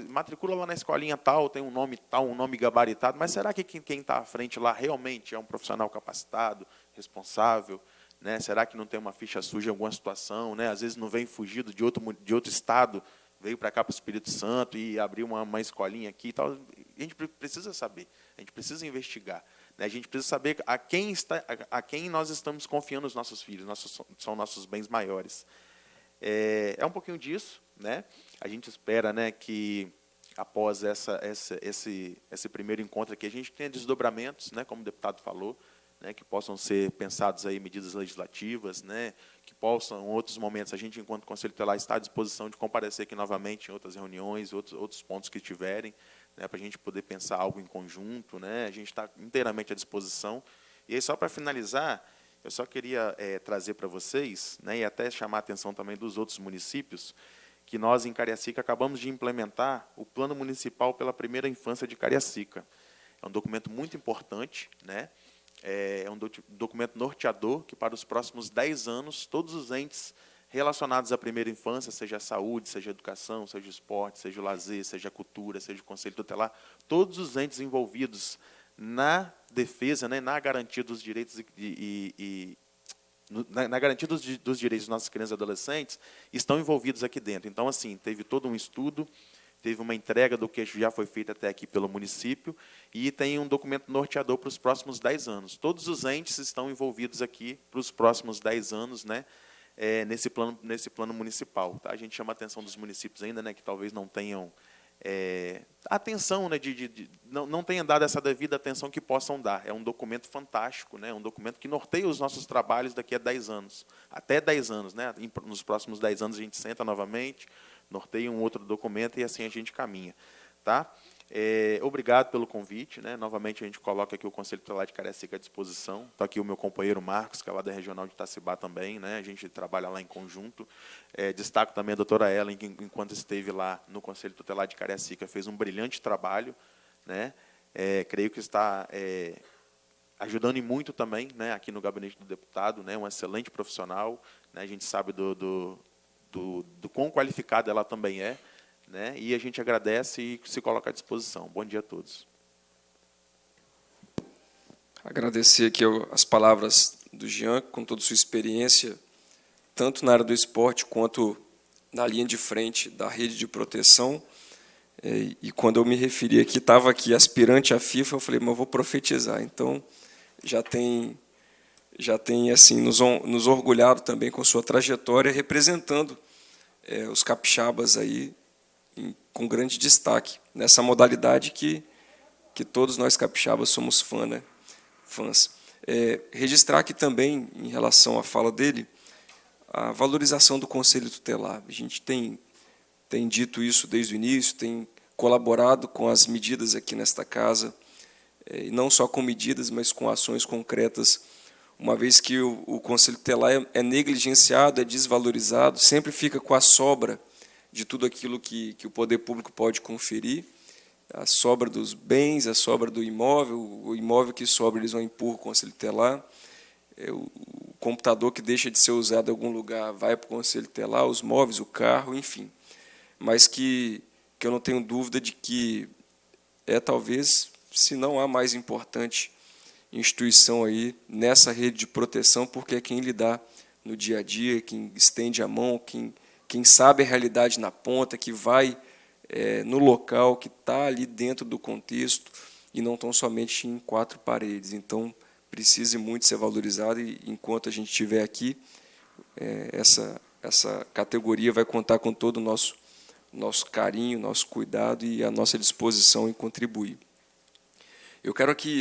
matricula lá na escolinha tal, tem um nome tal, um nome gabaritado, mas será que quem está à frente lá realmente é um profissional capacitado, responsável? Né? Será que não tem uma ficha suja em alguma situação? Né? Às vezes não vem fugido de outro estado, veio para cá, para o Espírito Santo, e abriu uma escolinha aqui e tal. A gente precisa saber, a gente precisa investigar. Né? A gente precisa saber a quem nós estamos confiando os nossos filhos, são nossos bens maiores. É um pouquinho disso, né? A gente espera, né, que após esse primeiro encontro aqui, a gente tenha desdobramentos, né, como o deputado falou, né, que possam ser pensados aí medidas legislativas, né, que possam, em outros momentos, a gente, enquanto Conselho Tutelar, está à disposição de comparecer aqui novamente em outras reuniões, outros pontos que tiverem, né, para a gente poder pensar algo em conjunto, né, a gente está inteiramente à disposição. E aí, só para finalizar, eu só queria trazer para vocês, né, e até chamar a atenção também dos outros municípios, que nós, em Cariacica, acabamos de implementar o Plano Municipal pela Primeira Infância de Cariacica. É um documento muito importante, né? É um documento norteador que, para os próximos 10 anos, todos os entes relacionados à primeira infância, seja a saúde, seja a educação, seja o esporte, seja o lazer, seja a cultura, seja o Conselho Tutelar, todos os entes envolvidos na defesa, né, na garantia dos direitos na garantia dos direitos dos nossos crianças e adolescentes, estão envolvidos aqui dentro. Então, assim, teve todo um estudo, teve uma entrega do que já foi feito até aqui pelo município, e tem um documento norteador para os próximos 10 anos. Todos os entes estão envolvidos aqui para os próximos 10 anos, né, nesse plano municipal. Tá? A gente chama a atenção dos municípios ainda, né, que talvez não tenham atenção, né, não tenham dado essa devida atenção que possam dar. É um documento fantástico, né, um documento que norteia os nossos trabalhos daqui a 10 anos. Até 10 anos. Né, nos próximos 10 anos a gente senta novamente, norteia um outro documento e assim a gente caminha. Tá? Obrigado pelo convite. Né? Novamente, a gente coloca aqui o Conselho Tutelar de Cariacica à disposição. Está aqui o meu companheiro Marcos, que é lá da Regional de Itacibá também. Né? A gente trabalha lá em conjunto. Destaco também a doutora Ellen, que, enquanto esteve lá no Conselho Tutelar de Cariacica, fez um brilhante trabalho. Né? Creio que está ajudando e muito também, né, aqui no gabinete do deputado. Né? Um excelente profissional. Né? A gente sabe do quão qualificada ela também é. Né? E a gente agradece e se coloca à disposição. Bom dia a todos. Agradecer aqui as palavras do Jean, com toda a sua experiência, tanto na área do esporte quanto na linha de frente da rede de proteção. E quando eu me referi aqui, estava aqui aspirante à FIFA, eu falei, mas eu vou profetizar. Então, já tem assim, nos orgulhado também com sua trajetória, representando os capixabas aí, com grande destaque, nessa modalidade que todos nós capixabas somos fãs. Registrar aqui também, em relação à fala dele, a valorização do Conselho Tutelar. A gente tem dito isso desde o início, tem colaborado com as medidas aqui nesta casa, e não só com medidas, mas com ações concretas, uma vez que o Conselho Tutelar é negligenciado, é desvalorizado, sempre fica com a sobra de tudo aquilo que o poder público pode conferir, a sobra dos bens, a sobra do imóvel, o imóvel que sobra eles vão impor o Conselho Tutelar, o computador que deixa de ser usado em algum lugar vai para o Conselho Tutelar, os móveis, o carro, enfim. Mas que eu não tenho dúvida de que talvez, se não a mais importante instituição aí nessa rede de proteção, porque é quem lhe dá no dia a dia, quem estende a mão, quem quem sabe a realidade na ponta, que vai no local, que está ali dentro do contexto, e não tão somente em quatro paredes. Então, precisa muito ser valorizado, e enquanto a gente estiver aqui, essa categoria vai contar com todo o nosso carinho, nosso cuidado e a nossa disposição em contribuir. Eu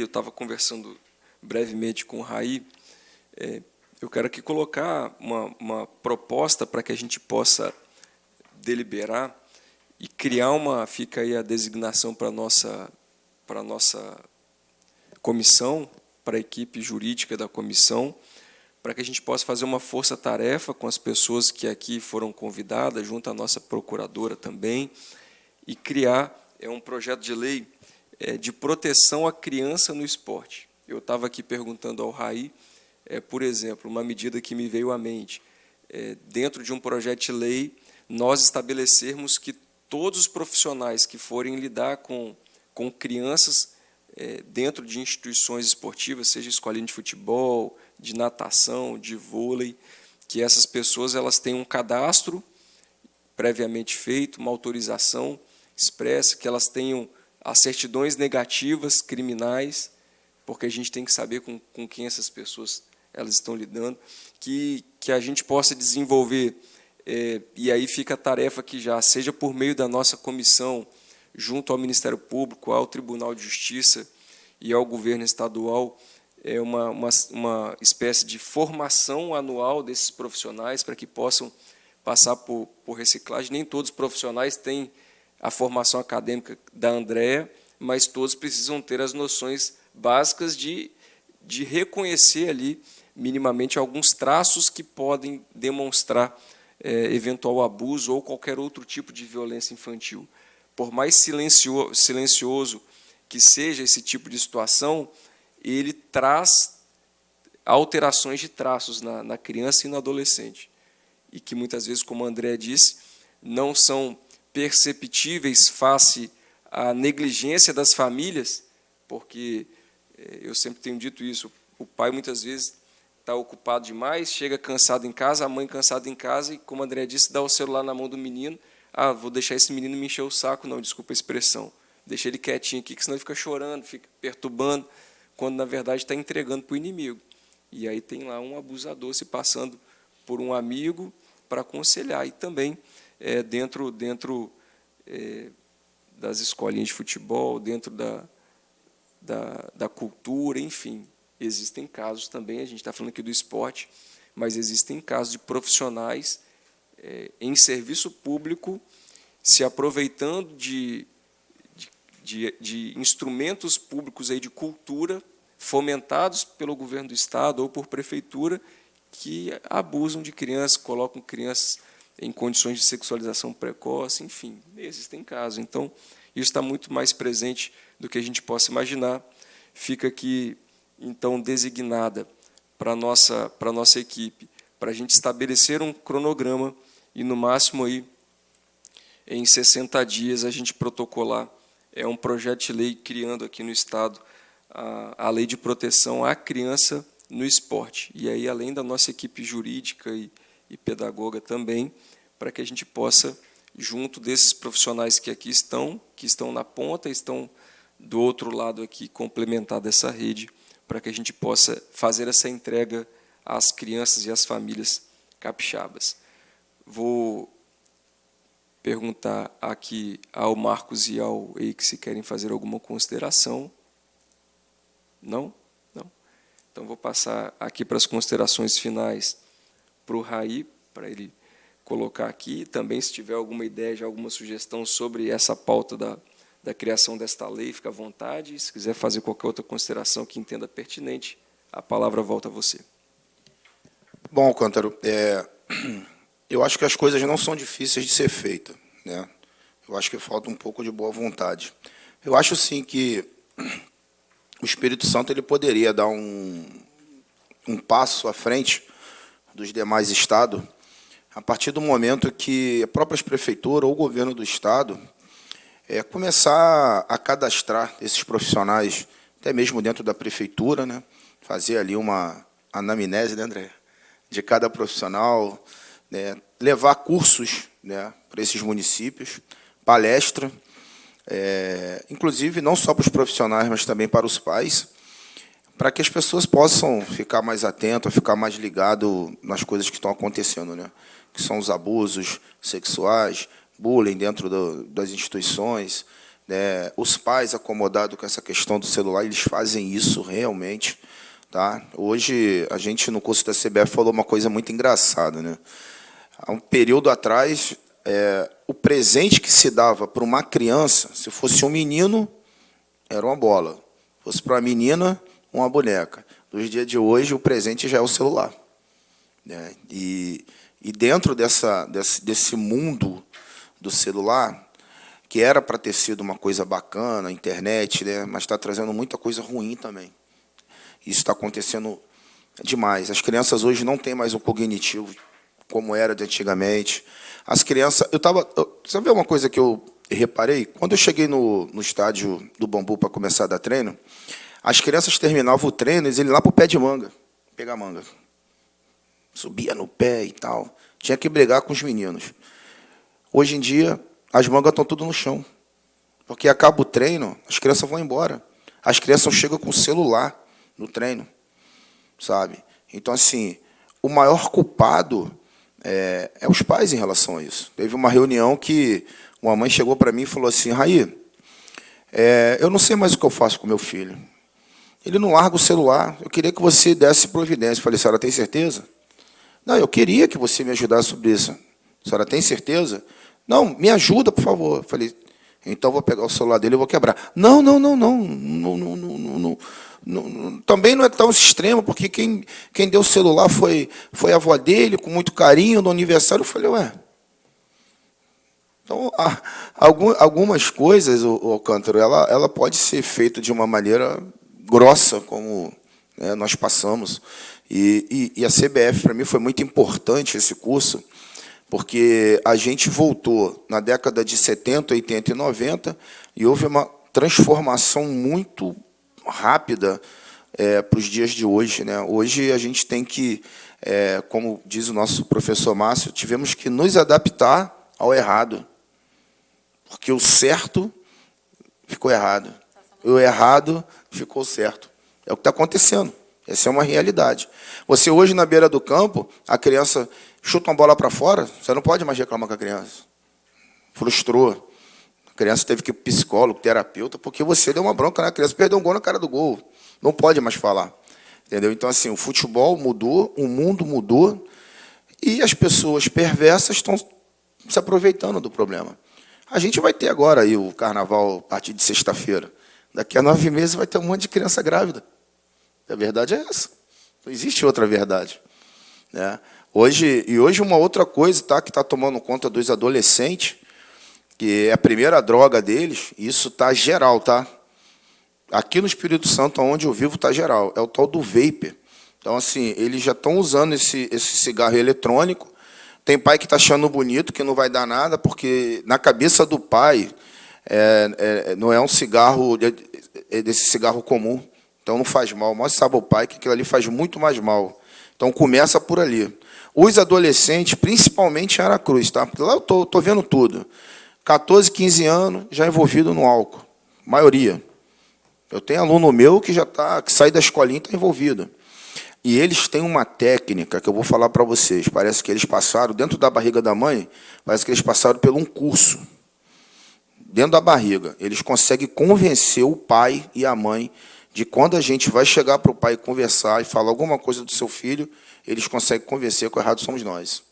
estava conversando brevemente com o Raí, eu quero aqui colocar uma proposta para que a gente possa deliberar e criar fica aí a designação para a nossa comissão, para a equipe jurídica da comissão, para que a gente possa fazer uma força-tarefa com as pessoas que aqui foram convidadas, junto à nossa procuradora também, e criar um projeto de lei de proteção à criança no esporte. Eu estava aqui perguntando ao Raí, por exemplo, uma medida que me veio à mente, dentro de um projeto de lei, nós estabelecermos que todos os profissionais que forem lidar com crianças dentro de instituições esportivas, seja escolinha de futebol, de natação, de vôlei, que essas pessoas elas tenham um cadastro previamente feito, uma autorização expressa, que elas tenham as certidões negativas criminais, porque a gente tem que saber com quem essas pessoas elas estão lidando, que a gente possa desenvolver, e aí fica a tarefa que já, seja por meio da nossa comissão, junto ao Ministério Público, ao Tribunal de Justiça e ao governo estadual, uma espécie de formação anual desses profissionais para que possam passar por reciclagem. Nem todos os profissionais têm a formação acadêmica da Andrea, mas todos precisam ter as noções básicas de reconhecer ali, minimamente, alguns traços que podem demonstrar eventual abuso ou qualquer outro tipo de violência infantil. Por mais silencioso que seja esse tipo de situação, ele traz alterações de traços na criança e no adolescente, e que muitas vezes, como a Andrea disse, não são perceptíveis face à negligência das famílias, porque eu sempre tenho dito isso, o pai muitas vezes está ocupado demais, chega cansado em casa, a mãe cansada em casa, e, como a Andrea disse, dá o celular na mão do menino, vou deixar esse menino me encher o saco, não, desculpa a expressão, deixa ele quietinho aqui, que senão ele fica chorando, fica perturbando, quando, na verdade, está entregando para o inimigo. E aí tem lá um abusador se passando por um amigo para aconselhar. E também dentro das escolinhas de futebol, dentro da cultura, enfim. Existem casos também, a gente está falando aqui do esporte, mas existem casos de profissionais em serviço público se aproveitando de instrumentos públicos aí de cultura, fomentados pelo governo do Estado ou por prefeitura, que abusam de crianças, colocam crianças em condições de sexualização precoce, enfim, existem casos. Então, isso está muito mais presente do que a gente possa imaginar. Fica aqui, então, designada para a nossa equipe, para a gente estabelecer um cronograma e, no máximo, aí, em 60 dias, a gente protocolar um projeto de lei criando aqui no Estado a lei de proteção à criança no esporte. E aí, além da nossa equipe jurídica e pedagoga também, para que a gente possa, junto desses profissionais que aqui estão, que estão na ponta, estão do outro lado aqui, complementar dessa rede, para que a gente possa fazer essa entrega às crianças e às famílias capixabas. Vou perguntar aqui ao Marcos e ao Eike se querem fazer alguma consideração. Não? Não. Então, vou passar aqui para as considerações finais para o Raí, para ele colocar aqui. Também, se tiver alguma ideia, alguma sugestão sobre essa pauta da criação desta lei, fica à vontade. Se quiser fazer qualquer outra consideração que entenda pertinente, a palavra volta a você. Bom, Cântaro, eu acho que as coisas não são difíceis de ser feitas, né? Eu acho que falta um pouco de boa vontade. Eu acho, sim, que o Espírito Santo ele poderia dar um passo à frente dos demais estados, a partir do momento que a própria prefeitura ou o governo do estado começar a cadastrar esses profissionais, até mesmo dentro da prefeitura, né? Fazer ali uma anamnese, né, André? De cada profissional, né, levar cursos, né, para esses municípios, palestra, inclusive não só para os profissionais, mas também para os pais, para que as pessoas possam ficar mais atentas, ficar mais ligado nas coisas que estão acontecendo, né, que são os abusos sexuais, bullying dentro das instituições, né, os pais acomodados com essa questão do celular, eles fazem isso realmente. Tá? Hoje, a gente, no curso da CBF, falou uma coisa muito engraçada, né? Há um período atrás, o presente que se dava para uma criança, se fosse um menino, era uma bola. Se fosse para uma menina, uma boneca. Nos dias de hoje, o presente já é o celular, né? E dentro desse mundo do celular, que era para ter sido uma coisa bacana, a internet, né? Mas está trazendo muita coisa ruim também. Isso está acontecendo demais. As crianças hoje não têm mais o cognitivo como era de antigamente. As crianças... Você vê uma coisa que eu reparei? Quando eu cheguei no estádio do Bambu para começar a dar treino, as crianças terminavam o treino, eles iam lá para o pé de manga, pegar manga. Subia no pé e tal. Tinha que brigar com os meninos. Hoje em dia, as mangas estão tudo no chão. Porque acaba o treino, as crianças vão embora. As crianças chegam com o celular no treino, sabe? Então, assim, o maior culpado é os pais em relação a isso. Teve uma reunião que uma mãe chegou para mim e falou assim: Raí, eu não sei mais o que eu faço com meu filho. Ele não larga o celular. Eu queria que você desse providência. Eu falei: senhora, tem certeza? Não, eu queria que você me ajudasse sobre isso. A senhora tem certeza? Não, me ajuda, por favor. Eu falei: então vou pegar o celular dele e vou quebrar. Não. Também não é tão extremo, porque quem deu o celular foi a avó dele, com muito carinho, no aniversário. Eu falei: ué. Então, algumas coisas, o Alcântara, ela pode ser feita de uma maneira grossa, como, né, nós passamos. E a CBF, para mim, foi muito importante esse curso, porque a gente voltou na década de 70, 80 e 90, e houve uma transformação muito rápida para os dias de hoje, né? Hoje a gente tem que, como diz o nosso professor Márcio, tivemos que nos adaptar ao errado, porque o certo ficou errado, e o errado ficou certo. É o que está acontecendo. Essa é uma realidade. Você hoje, na beira do campo, a criança chuta uma bola para fora, você não pode mais reclamar com a criança. Frustrou. A criança teve que ir para o psicólogo, terapeuta, porque você deu uma bronca na criança, perdeu um gol na cara do gol. Não pode mais falar. Entendeu? Então, assim, o futebol mudou, o mundo mudou, e as pessoas perversas estão se aproveitando do problema. A gente vai ter agora aí o carnaval a partir de sexta-feira. Daqui a 9 meses vai ter um monte de criança grávida. A verdade é essa. Não existe outra verdade, né? Hoje uma outra coisa, tá, que está tomando conta dos adolescentes, que é a primeira droga deles, e isso está geral, tá? Aqui no Espírito Santo, onde eu vivo, está geral. É o tal do vapor. Então, assim, eles já estão usando esse cigarro eletrônico. Tem pai que está achando bonito, que não vai dar nada, porque na cabeça do pai não é um cigarro, desse cigarro comum. Então, não faz mal. Mas sabe o pai que aquilo ali faz muito mais mal. Então, começa por ali. Os adolescentes, principalmente em Aracruz, tá? Porque lá eu estou vendo tudo. 14, 15 anos, já envolvido no álcool. Maioria. Eu tenho aluno meu que que sai da escolinha e está envolvido. E eles têm uma técnica que eu vou falar para vocês. Parece que eles passaram, dentro da barriga da mãe, parece que eles passaram por um curso. Dentro da barriga. Eles conseguem convencer o pai e a mãe de quando a gente vai chegar para o pai conversar e falar alguma coisa do seu filho, eles conseguem convencer que o errado somos nós.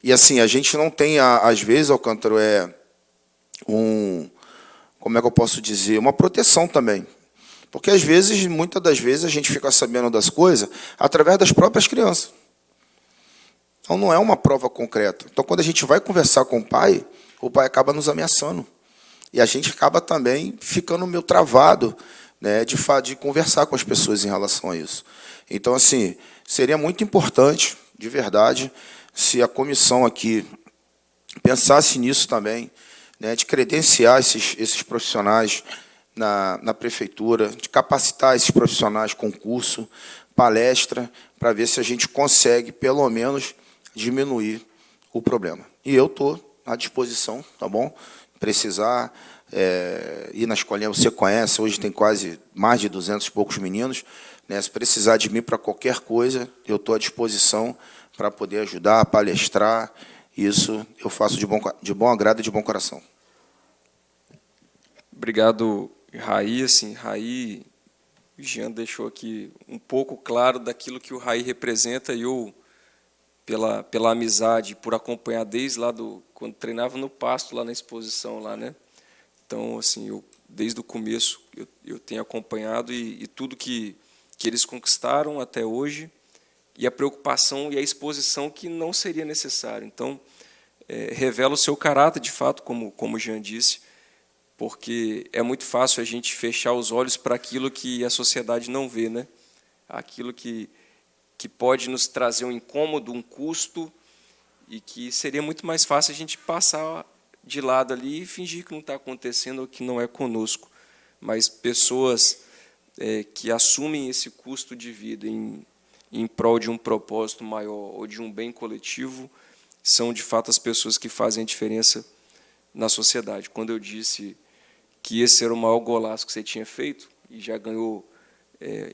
E assim, a gente não tem, às vezes, Alcântara, como é que eu posso dizer, uma proteção também. Porque, às vezes, muitas das vezes, a gente fica sabendo das coisas através das próprias crianças. Então, não é uma prova concreta. Então, quando a gente vai conversar com o pai acaba nos ameaçando. E a gente acaba também ficando meio travado, né, de conversar com as pessoas em relação a isso. Então, assim, seria muito importante, de verdade, se a comissão aqui pensasse nisso também, né, de credenciar esses profissionais na prefeitura, de capacitar esses profissionais com curso, palestra, para ver se a gente consegue, pelo menos, diminuir o problema. E eu estou à disposição, tá bom? Precisar ir na escolinha, você conhece, hoje tem quase mais de 200 e poucos meninos, né? Se precisar de mim para qualquer coisa, eu estou à disposição para poder ajudar, palestrar. Isso eu faço de bom agrado e de bom coração. Obrigado, Raí. Assim, Raí, o Jean deixou aqui um pouco claro daquilo que o Raí representa, e eu, pela amizade, por acompanhar desde lá quando treinava no Pasto, lá na exposição, lá, né? Então, assim, eu, desde o começo, eu tenho acompanhado, e tudo que eles conquistaram até hoje, e a preocupação e a exposição que não seria necessário. Então, revela o seu caráter, de fato, como o Jean disse, porque é muito fácil a gente fechar os olhos para aquilo que a sociedade não vê, né? Aquilo que pode nos trazer um incômodo, um custo, e que seria muito mais fácil a gente passar de lado ali e fingir que não está acontecendo ou que não é conosco. Mas pessoas que assumem esse custo de vida em prol de um propósito maior ou de um bem coletivo são, de fato, as pessoas que fazem a diferença na sociedade. Quando eu disse que esse era o maior golaço que você tinha feito, e já ganhou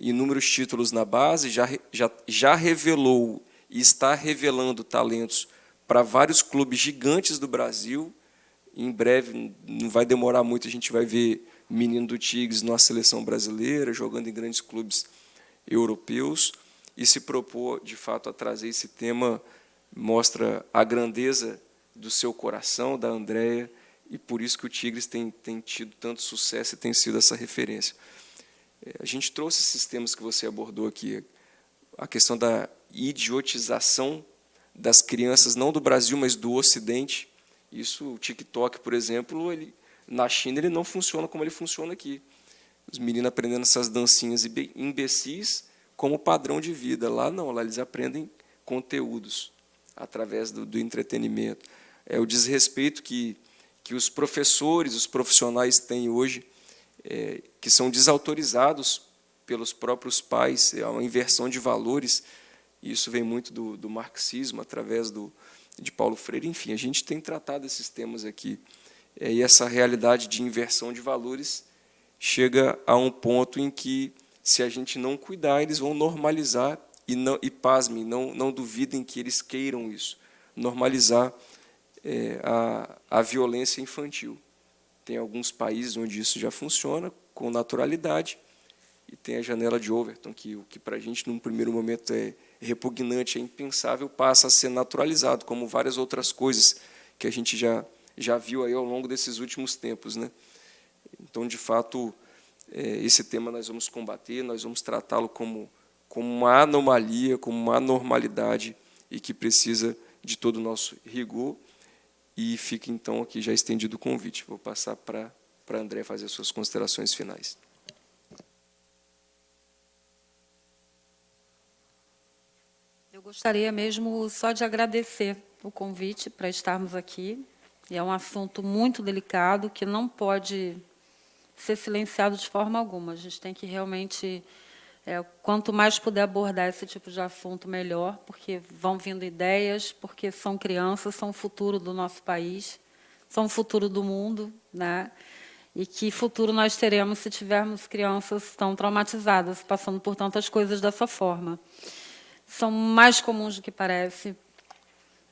inúmeros títulos na base, já revelou e está revelando talentos para vários clubes gigantes do Brasil. Em breve, não vai demorar muito, a gente vai ver menino do Tigres na seleção brasileira, jogando em grandes clubes europeus, e se propor, de fato, a trazer esse tema, mostra a grandeza do seu coração, da Andréia, e por isso que o Tigres tem tido tanto sucesso e tem sido essa referência. A gente trouxe esses temas que você abordou aqui, a questão da idiotização das crianças, não do Brasil, mas do Ocidente. Isso, o TikTok, por exemplo, na China ele não funciona como ele funciona aqui. Os meninos aprendendo essas dancinhas imbecis como padrão de vida. Lá não, lá eles aprendem conteúdos através do entretenimento. É o desrespeito que os professores, os profissionais têm hoje, que são desautorizados pelos próprios pais, é uma inversão de valores. Isso vem muito do marxismo, através de Paulo Freire. Enfim, a gente tem tratado esses temas aqui. E essa realidade de inversão de valores chega a um ponto em que, se a gente não cuidar, eles vão normalizar, e pasmem, não duvidem que eles queiram isso, normalizar a violência infantil. Tem alguns países onde isso já funciona com naturalidade, e tem a janela de Overton, que o que para a gente, num primeiro momento, é repugnante, é impensável, passa a ser naturalizado, como várias outras coisas que a gente já viu aí ao longo desses últimos tempos, né? Então, de fato, esse tema nós vamos combater, nós vamos tratá-lo como uma anomalia, como uma anormalidade, e que precisa de todo o nosso rigor. E fica, então, aqui já estendido o convite. Vou passar para André fazer as suas considerações finais. Eu gostaria mesmo só de agradecer o convite para estarmos aqui. É um assunto muito delicado que não pode ser silenciado de forma alguma. A gente tem que realmente, quanto mais puder abordar esse tipo de assunto, melhor, porque vão vindo ideias, porque são crianças, são o futuro do nosso país, são o futuro do mundo, né? E que futuro nós teremos se tivermos crianças tão traumatizadas, passando por tantas coisas dessa forma. São mais comuns do que parece,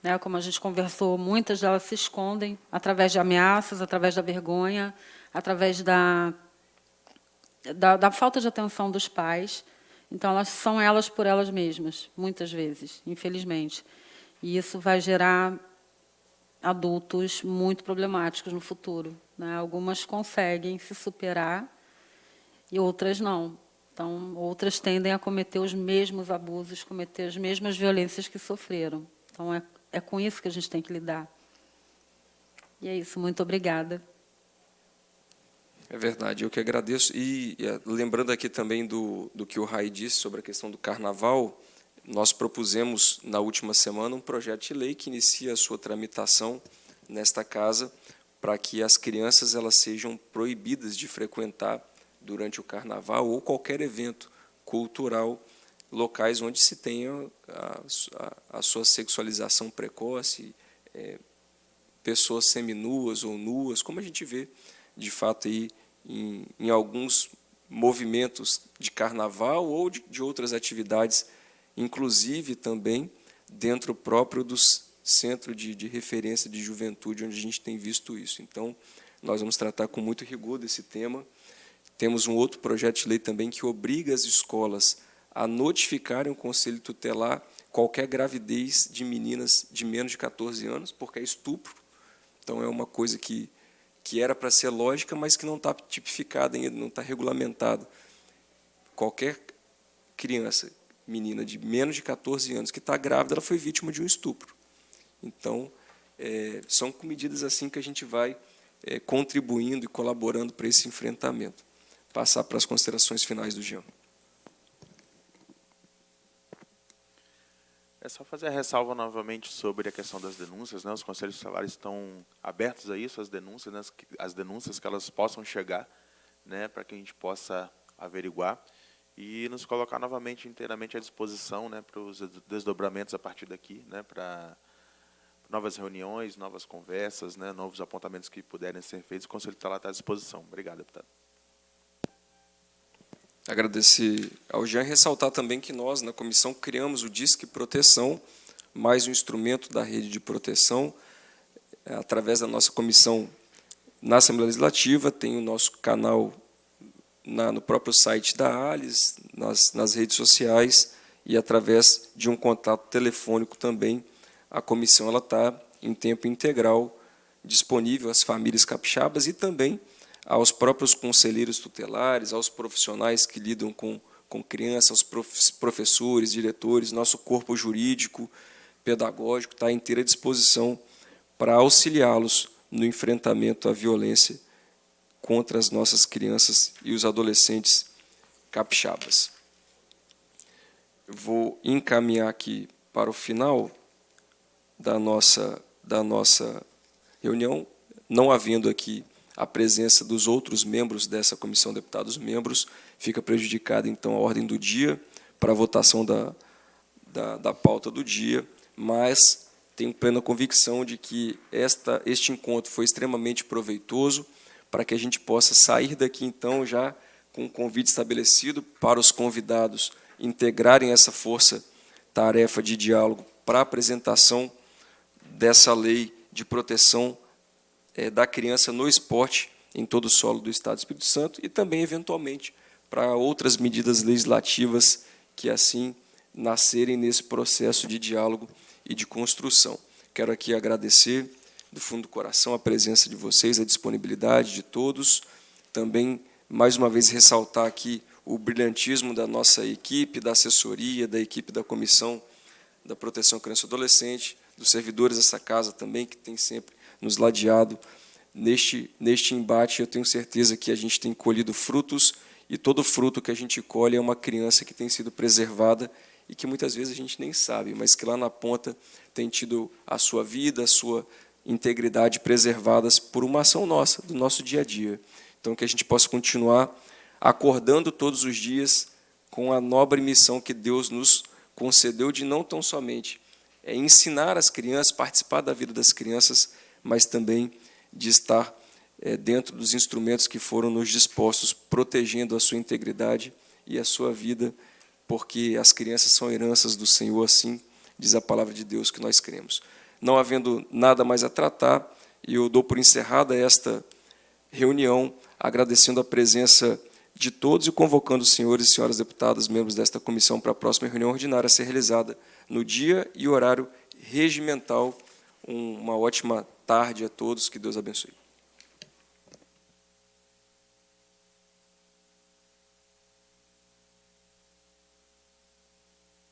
né? Como a gente conversou, muitas delas se escondem através de ameaças, através da vergonha, através da falta de atenção dos pais. Então, elas são elas por elas mesmas, muitas vezes, infelizmente. E isso vai gerar adultos muito problemáticos no futuro, né? Algumas conseguem se superar e outras não. Então, outras tendem a cometer os mesmos abusos, cometer as mesmas violências que sofreram. Então, é com isso que a gente tem que lidar. E é isso, muito obrigada. É verdade, eu que agradeço. E lembrando aqui também do que o Raí disse sobre a questão do carnaval, nós propusemos, na última semana, um projeto de lei que inicia a sua tramitação nesta casa, para que as crianças elas sejam proibidas de frequentar, durante o carnaval ou qualquer evento cultural, locais onde se tenha a sua sexualização precoce, pessoas seminuas ou nuas, como a gente vê, de fato, aí, em alguns movimentos de carnaval ou de outras atividades, inclusive também dentro próprio dos centros de referência de juventude, onde a gente tem visto isso. Então, nós vamos tratar com muito rigor desse tema. Temos um outro projeto de lei também que obriga as escolas a notificarem o Conselho Tutelar qualquer gravidez de meninas de menos de 14 anos, porque é estupro. Então, é uma coisa que era para ser lógica, mas que não está tipificada ainda, não está regulamentado. Qualquer criança, menina de menos de 14 anos que está grávida, ela foi vítima de um estupro. Então, são com medidas assim que a gente vai contribuindo e colaborando para esse enfrentamento. Passar para as considerações finais do Jean. É só fazer a ressalva novamente sobre a questão das denúncias, né? Os conselhos tutelares estão abertos a isso, as denúncias que elas possam chegar, né, para que a gente possa averiguar e nos colocar novamente inteiramente à disposição, né, para os desdobramentos a partir daqui, né, para novas reuniões, novas conversas, né, novos apontamentos que puderem ser feitos. O conselho tutelar está à disposição. Obrigado, deputado. Agradecer ao Jean e ressaltar também que nós, na comissão, criamos o Disque Proteção, mais um instrumento da rede de proteção, através da nossa comissão na Assembleia Legislativa, tem o nosso canal no próprio site da ALIS, nas redes sociais, e através de um contato telefônico também, a comissão está em tempo integral disponível às famílias capixabas e também aos próprios conselheiros tutelares, aos profissionais que lidam com crianças, aos professores, diretores, nosso corpo jurídico, pedagógico, está à inteira disposição para auxiliá-los no enfrentamento à violência contra as nossas crianças e os adolescentes capixabas. Eu vou encaminhar aqui para o final da nossa reunião, não havendo aqui a presença dos outros membros dessa comissão, deputados membros, fica prejudicada, então, a ordem do dia para a votação da pauta do dia, mas tenho plena convicção de que este encontro foi extremamente proveitoso para que a gente possa sair daqui, então, já com um convite estabelecido para os convidados integrarem essa força-tarefa de diálogo para a apresentação dessa lei de proteção da criança no esporte em todo o solo do Estado do Espírito Santo e também, eventualmente, para outras medidas legislativas que assim nascerem nesse processo de diálogo e de construção. Quero aqui agradecer do fundo do coração a presença de vocês, a disponibilidade de todos, também, mais uma vez, ressaltar aqui o brilhantismo da nossa equipe, da assessoria, da equipe da Comissão da Proteção à Criança e Adolescente, dos servidores dessa casa também, que tem sempre nos ladeado neste embate. Eu tenho certeza que a gente tem colhido frutos, e todo fruto que a gente colhe é uma criança que tem sido preservada e que muitas vezes a gente nem sabe, mas que lá na ponta tem tido a sua vida, a sua integridade preservadas por uma ação nossa, do nosso dia a dia. Então, que a gente possa continuar acordando todos os dias com a nobre missão que Deus nos concedeu de não tão somente ensinar as crianças, participar da vida das crianças, mas também de estar dentro dos instrumentos que foram nos dispostos, protegendo a sua integridade e a sua vida, porque as crianças são heranças do Senhor, assim diz a palavra de Deus que nós cremos. Não havendo nada mais a tratar, eu dou por encerrada esta reunião, agradecendo a presença de todos e convocando os senhores e senhoras deputadas, membros desta comissão, para a próxima reunião ordinária a ser realizada no dia e horário regimental. Uma ótima tarde a todos, que Deus abençoe.